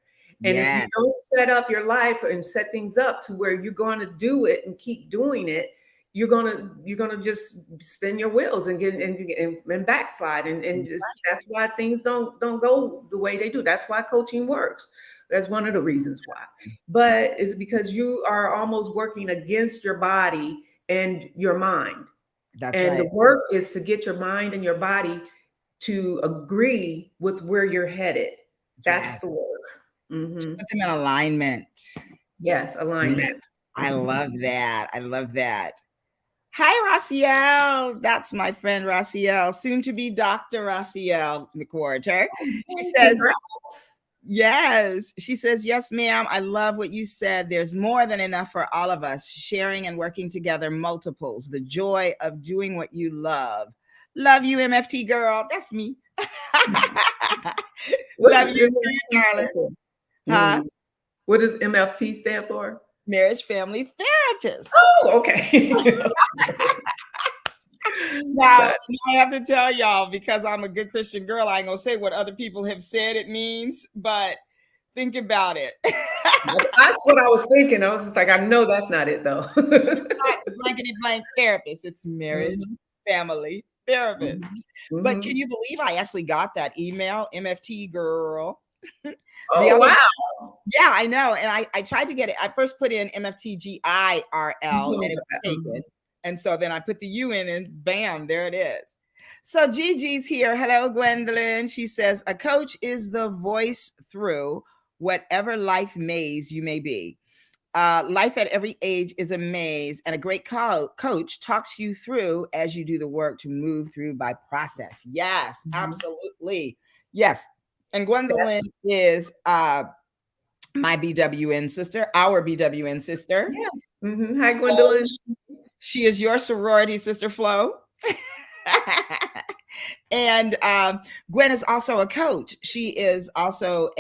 And if you don't set up your life and set things up to where you're going to do it and keep doing it, you're gonna just spin your wheels and get and backslide and just, that's why things don't go the way they do. That's why coaching works. That's one of the reasons why. But it's because you are almost working against your body and your mind. That's and right. the work is to get your mind and your body to agree with where you're headed. That's the work. Put them in alignment. Yes, alignment. I love that. I love that. Hi, Raciel. That's my friend Raciel, soon to be Dr. Raciel McWhorter. She says, yes. She says, yes, ma'am. I love what you said. There's more than enough for all of us, sharing and working together, multiples, the joy of doing what you love. Love you, MFT girl. That's me. Love you, darling. Huh? What does MFT stand for? Marriage Family Therapist. Oh, okay. Now, I have to tell y'all, because I'm a good Christian girl, I ain't gonna say what other people have said it means, but think about it. That's what I was thinking. I was just like, I know that's not it though. Not blankety blank therapist. It's marriage family therapist. But can you believe I actually got that email, MFT girl? Oh, wow. Yeah, I know. And I tried to get it. I first put in MFTGIRL and it was taken. And so then I put the U in and bam, there it is. So Gigi's here. Hello, Gwendolyn. She says, a coach is the voice through whatever life maze you may be. Life at every age is a maze, and a great coach talks you through as you do the work to move through by process. Yes, absolutely. Yes. And Gwendolyn is my BWN sister, our BWN sister. Yes. Hi, Gwendolyn. She is your sorority sister, Flo. And Gwen is also a coach. She is also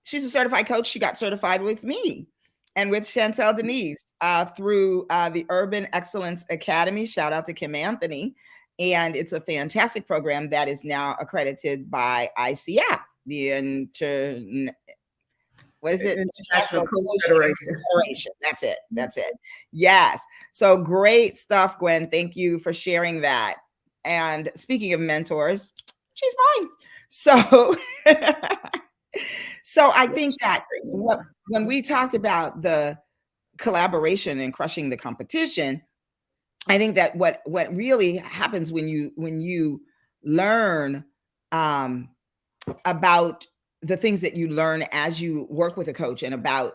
she's a certified coach. She got certified with me and with Chantel Denise through the Urban Excellence Academy. Shout out to Kim Anthony. And it's a fantastic program that is now accredited by ICF, the what is it? International Coach Federation. That's it. That's it. Yes. So great stuff, Gwen. Thank you for sharing that. And speaking of mentors, she's mine. So, so I think that when we talked about the collaboration and crushing the competition, I think that what really happens when you learn about the things that you learn as you work with a coach and about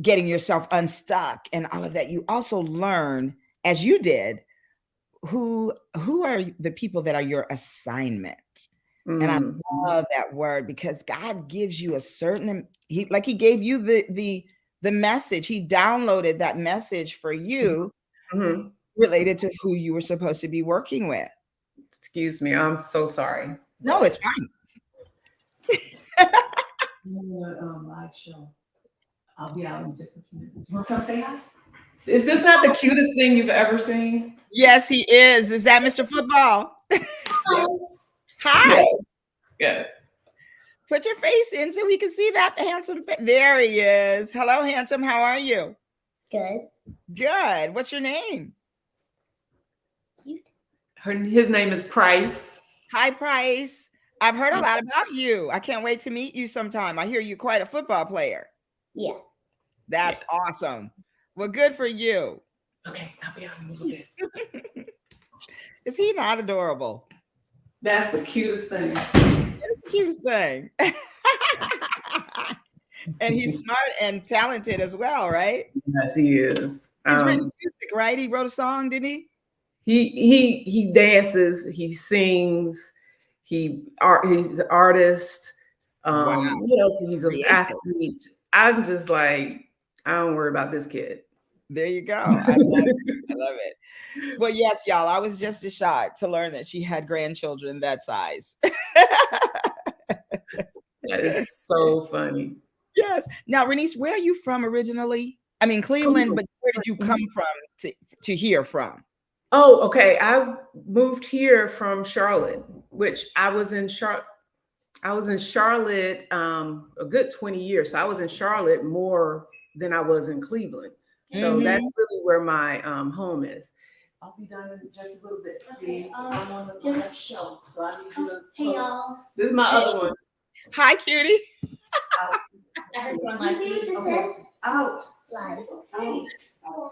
getting yourself unstuck and all of that, you also learn, as you did, who are the people that are your assignment. And I love that word, because God gives you a certain, he gave you the message. He downloaded that message for you related to who you were supposed to be working with. Excuse me. I'm so sorry. No, it's fine. Live show. I'll be out in just a few minutes. You want to come say hi? Is this not the cutest thing you've ever seen? Yes, he is. Is that Mr. Football? Hi. Yes. Yes. Put your face in so we can see that handsome face. There he is. Hello, handsome. How are you? Good. Good. What's your name? His name is Price. Hi, Price. I've heard a lot about you. I can't wait to meet you sometime. I hear you're quite a football player. Yeah. That's awesome. Well, good for you. Okay, I'll be out in a little bit. Is he not adorable? That's the cutest thing. Cutest thing. And he's smart and talented as well, right? Yes, he is. He's written music, right? He wrote a song, didn't he? He dances, he sings, he's an artist. Wow. What else? He's an Creative. athlete. I'm just like, I don't worry about this kid. There you go. I love it. I love it. Well, yes, y'all. I was just as shocked to learn that she had grandchildren that size. That is so funny. Yes. Now, Renice, where are you from originally? I mean, Cleveland, but where did you come from to hear from? Oh, okay. I moved here from Charlotte, which I was in Charlotte. I was in Charlotte a good 20 years. So I was in Charlotte more than I was in Cleveland. So that's really where my home is. I'll be done in just a little bit. Okay, I'm on the left show, so I need you to. Hey y'all. This is my other one. Hi, cutie. I heard One you see what this Okay. says? Out. Live. Out.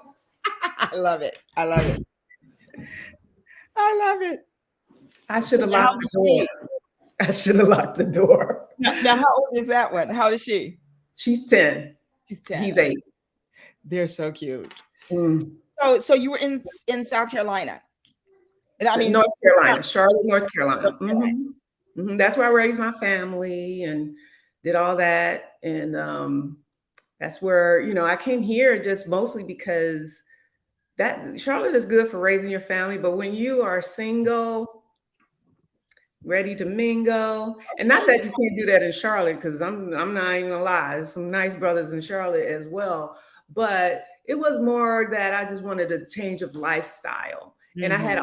I love it. I love it. I love it. I should have So now locked the door. I should have locked the door. Now, how old is that one? How old is she? She's 10. She's 10. He's 8. They're so cute. Mm. So you were in South Carolina. I mean, North Carolina, Charlotte, North Carolina. North Carolina. That's where I raised my family and did all that. And that's where, I came here just mostly because that Charlotte is good for raising your family. But when you are single, ready to mingle, and not that you can't do that in Charlotte, because I'm not even gonna lie, there's some nice brothers in Charlotte as well. But it was more that I just wanted a change of lifestyle. And I had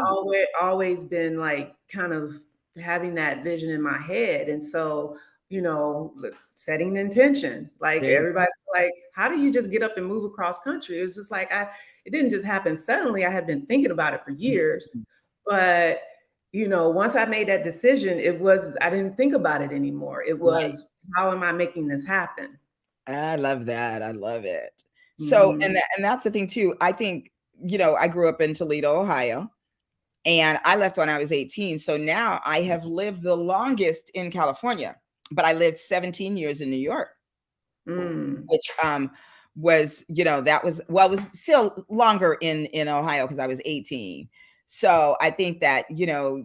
always been like kind of having that vision in my head. And so, setting the intention, like everybody's like, how do you just get up and move across country? It was just like, it didn't just happen suddenly. I had been thinking about it for years, but once I made that decision, I didn't think about it anymore. It was, how am I making this happen? I love that. I love it. So, and that's the thing too. I think, I grew up in Toledo, Ohio, and I left when I was 18. So now I have lived the longest in California, but I lived 17 years in New York, which was, it was still longer in Ohio because I was 18. So I think that,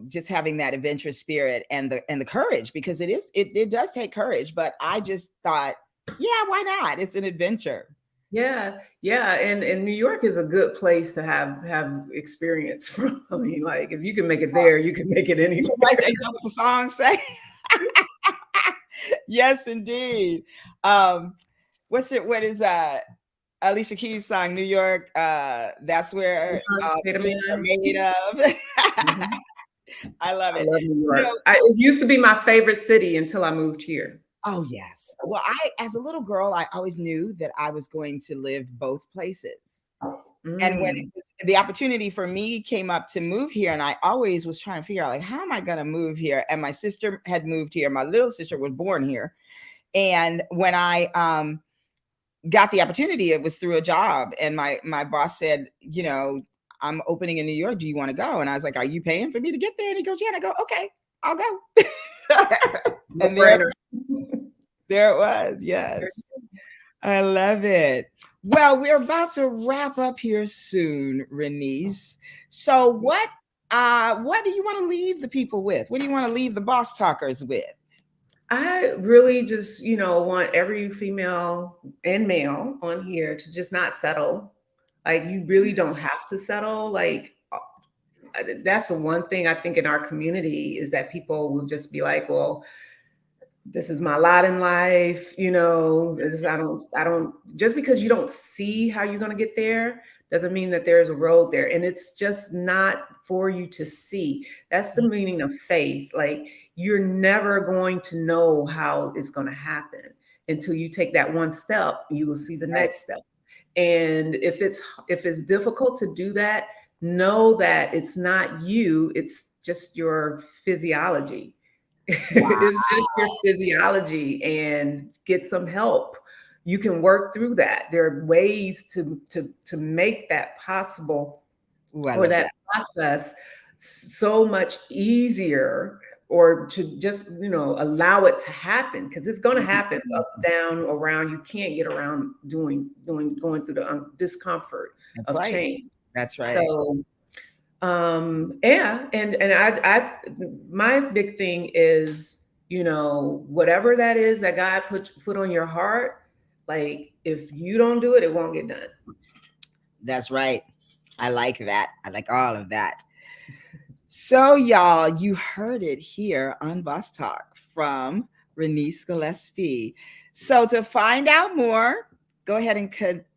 just having that adventurous spirit and the courage, because it does take courage, but I just thought, yeah, why not? It's an adventure. Yeah. And New York is a good place to have experience from. I mean, like, if you can make it there, you can make it anywhere. Right, they know what the song say. Yes, indeed. What is Alicia Keys' song, New York? That's where things are made of. I love it. I love New York. It used to be my favorite city until I moved here. Oh, yes. Well, as a little girl, I always knew that I was going to live both places. And when the opportunity for me came up to move here, and I always was trying to figure out, like, how am I going to move here? And my sister had moved here. My little sister was born here. And when I got the opportunity, it was through a job. And my boss said, I'm opening in New York. Do you want to go? And I was like, are you paying for me to get there? And he goes, yeah. And I go, okay, I'll go. And there it was. Yes. I love it. Well, we're about to wrap up here soon, Renice. So what do you want to leave the people with? What do you want to leave the boss talkers with? I really just, want every female and male on here to just not settle. Like, you really don't have to settle. Like, that's the one thing I think in our community is that people will just be like, well, this is my lot in life. I don't, just because you don't see how you're going to get there doesn't mean that there's a road there. And it's just not for you to see. That's the meaning of faith. Like, you're never going to know how it's going to happen until you take that one step. You will see the next step. And if it's difficult to do that, know that it's not you, it's just your physiology. It's just your physiology, and get some help. You can work through that. There are ways to make that possible, or that process so much easier, or to just, allow it to happen, because it's going to happen up, down, around. You can't get around going through the discomfort of change. That's right. So, yeah. And I my big thing is, whatever that is that God put on your heart, like, if you don't do it, it won't get done. That's right. I like that. I like all of that. So, y'all, you heard it here on Boss Talk from Renice Gillespie. So, to find out more, go ahead and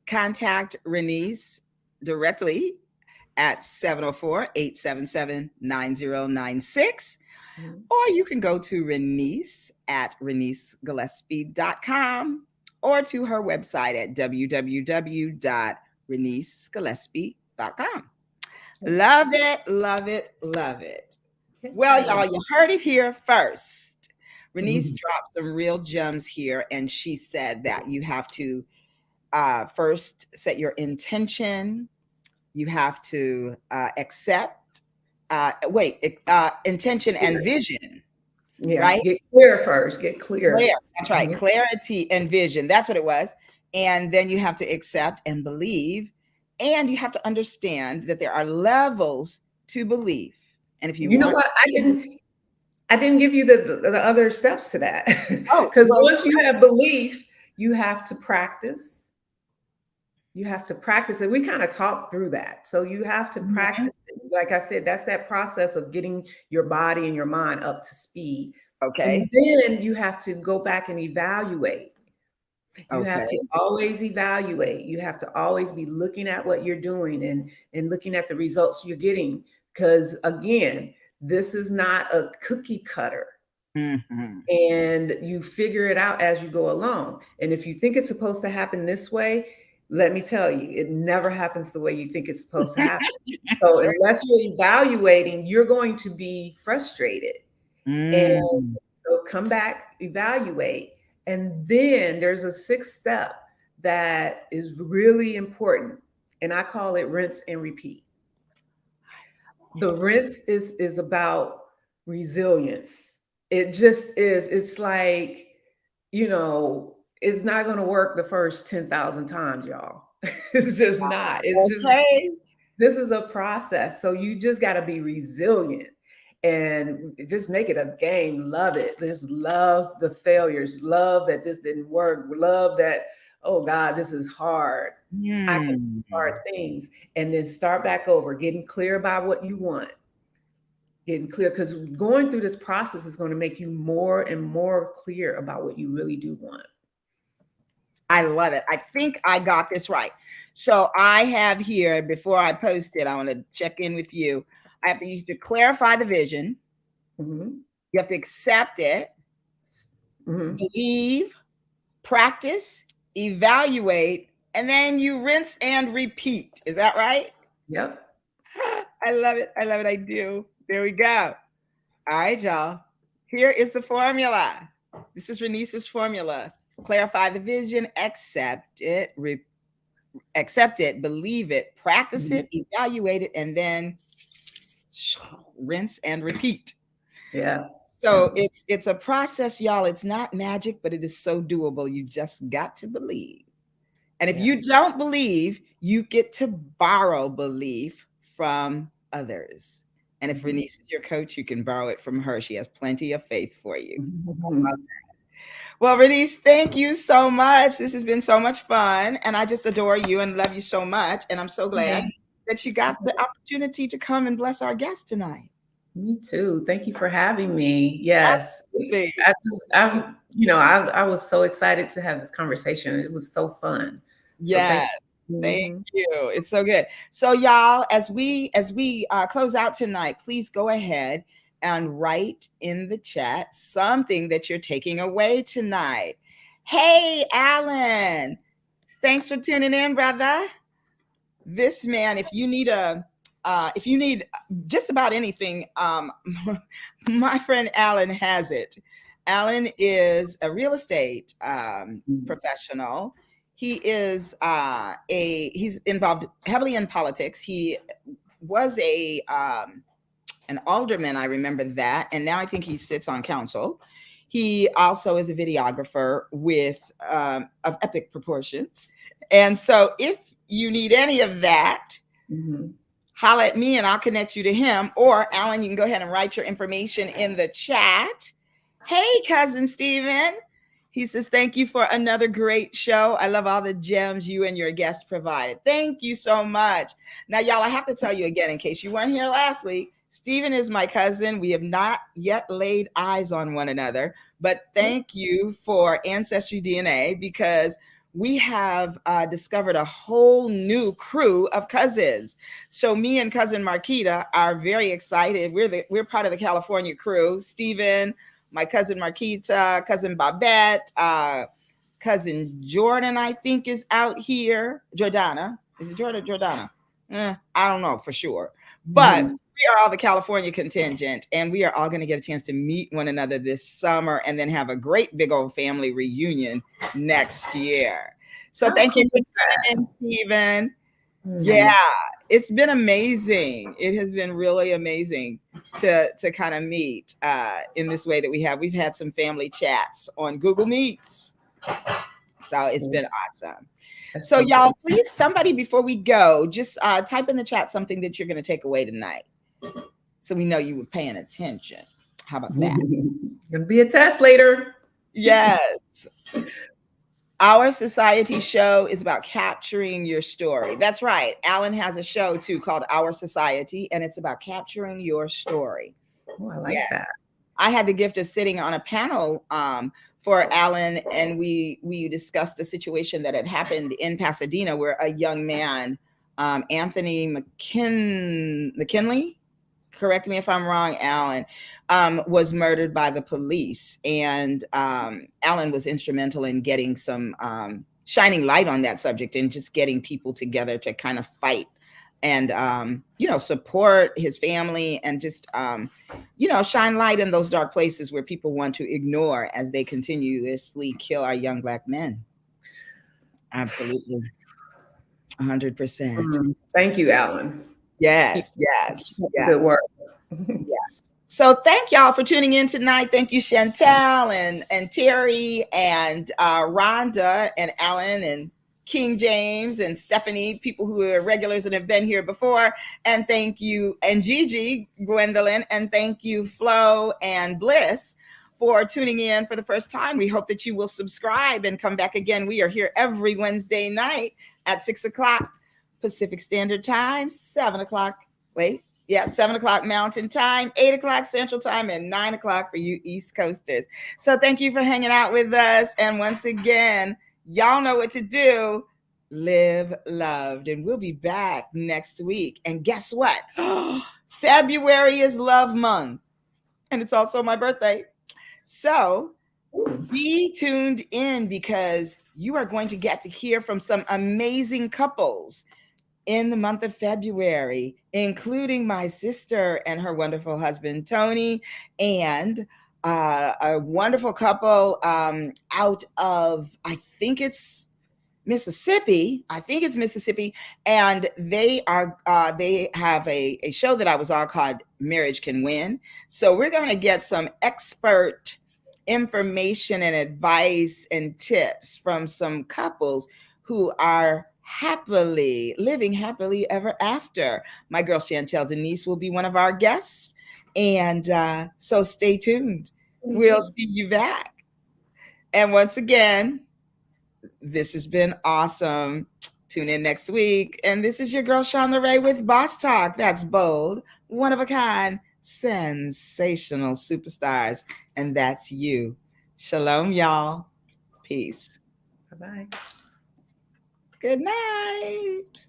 contact Renice directly at 704-877-9096. Or you can go to Renice at renicegillespie.com, or to her website at www.renicegillespie.com. Love it, love it, love it. Well, y'all, you heard it here first. Renice dropped some real gems here, and she said that you have to first set your intention. You have to accept, intention and vision. Yeah, right? Get clear first. Get clear. That's right. Clarity and vision. That's what it was. And then you have to accept and believe. And you have to understand that there are levels to belief. And if you know what, I didn't give you the other steps to that. Because once you have belief, you have to practice. You have to practice it. We kind of talked through that. So you have to practice it. Like I said, that's that process of getting your body and your mind up to speed. Okay. And then you have to go back and evaluate. You have to always evaluate. You have to always be looking at what you're doing and looking at the results you're getting. Because again, this is not a cookie cutter. And you figure it out as you go along. And if you think it's supposed to happen this way, let me tell you, it never happens the way you think it's supposed to happen. So unless you're evaluating, you're going to be frustrated. And so come back, evaluate. And then there's a sixth step that is really important. And I call it rinse and repeat. The rinse is about resilience. It just is. It's like, it's not going to work the first 10,000 times, y'all. It's just not. It's just, this is a process. So you just got to be resilient and just make it a game. Love it. Just love the failures. Love that this didn't work. Love that, oh God, this is hard. I can do hard things. And then start back over, getting clear about what you want. Getting clear, because going through this process is going to make you more and more clear about what you really do want. I love it. I think I got this right. So I have here, before I post it, I want to check in with you. I have to clarify the vision. You have to accept it, believe, practice, evaluate, and then you rinse and repeat. Is that right? Yep. I love it. I love it. I do. There we go. All right, y'all. Here is the formula. This is Renice's formula. Clarify the vision, accept it, believe it, practice it, evaluate it, and then rinse and repeat. Yeah. So it's a process, y'all. It's not magic, but it is so doable. You just got to believe. And if you don't believe, you get to borrow belief from others. And if Renice is your coach, you can borrow it from her. She has plenty of faith for you. Well, Renice, thank you so much. This has been so much fun. And I just adore you and love you so much. And I'm so glad that you got the opportunity to come and bless our guest tonight. Me too. Thank you for having me. Yes. Absolutely. I was so excited to have this conversation. It was so fun. Yeah. Thank Mhm. you. It's so good. So y'all, as we close out tonight, please go ahead and write in the chat something that you're taking away tonight. Hey, Alan, thanks for tuning in, brother. This man, if you need just about anything, my friend Alan has it. Alan is a real estate professional. He is he's involved heavily in politics. He was an alderman, I remember that, and now I think he sits on council. He also is a videographer with of epic proportions, and so if you need any of that, Mhm. holla at me and I'll connect you to him. Or Alan, you can go ahead and write your information in the chat. Hey, cousin Steven. He says, thank you for another great show. I love all the gems you and your guests provided. Thank you so much. Now, y'all, I have to tell you again, in case you weren't here last week, Steven is my cousin. We have not yet laid eyes on one another, but thank you for Ancestry DNA, because we have discovered a whole new crew of cousins. So me and cousin Marquita are very excited. We're part of the California crew. Steven, my cousin Marquita, cousin Babette, cousin Jordan, I think, is out here. Jordana. Is it Jordan? Jordana? I don't know for sure. But Mhm. we are all the California contingent, and we are all going to get a chance to meet one another this summer and then have a great big old family reunion next year. So How thank you cool for is tuning in, Stephen. that? Yeah, it's been amazing. It has been really amazing to kind of meet in this way that we have. We've had some family chats on Google Meets. So it's been awesome. That's So so y'all, please, somebody before we go, just type in the chat something that you're going to take away tonight, so we know you were paying attention. How about that? Gonna be a test later. Yes. Our Society show is about capturing your story. That's right. Alan has a show too called Our Society, and it's about capturing your story. Oh, I like that. I had the gift of sitting on a panel for Alan, and we discussed a situation that had happened in Pasadena where a young man, Anthony McKinley, correct me if I'm wrong, Alan, was murdered by the police. And Alan was instrumental in getting some shining light on that subject and just getting people together to kind of fight and, support his family and just, shine light in those dark places where people want to ignore as they continuously kill our young Black men. Absolutely. 100%. Thank you, Alan. Yes, Keep yes, up the yes. good work. So thank y'all for tuning in tonight. Thank you, Chantel and Terry and Rhonda and Alan and King James and Stephanie, people who are regulars and have been here before. And thank you, and Gigi, Gwendolyn, and thank you, Flo and Bliss, for tuning in for the first time. We hope that you will subscribe and come back again. We are here every Wednesday night at 6:00 Pacific Standard Time, 7:00. 7:00 Mountain Time, 8:00 Central Time, and 9:00 for you East Coasters. So thank you for hanging out with us. And once again, y'all know what to do. Live loved. And we'll be back next week. And guess what? February is Love Month. And it's also my birthday. So be tuned in, because you are going to get to hear from some amazing couples in the month of February, including my sister and her wonderful husband, Tony, and a wonderful couple out of, I think it's Mississippi. And they have a show that I was on called Marriage Can Win. So we're going to get some expert information and advice and tips from some couples who are living happily ever after. My girl Chantel Denise will be one of our guests. And so stay tuned. We'll see you back. And once again, this has been awesome. Tune in next week. And this is your girl, Shawn LeRae, with Boss Talk. That's bold, one of a kind, sensational superstars. And that's you. Shalom, y'all. Peace. Bye-bye. Good night.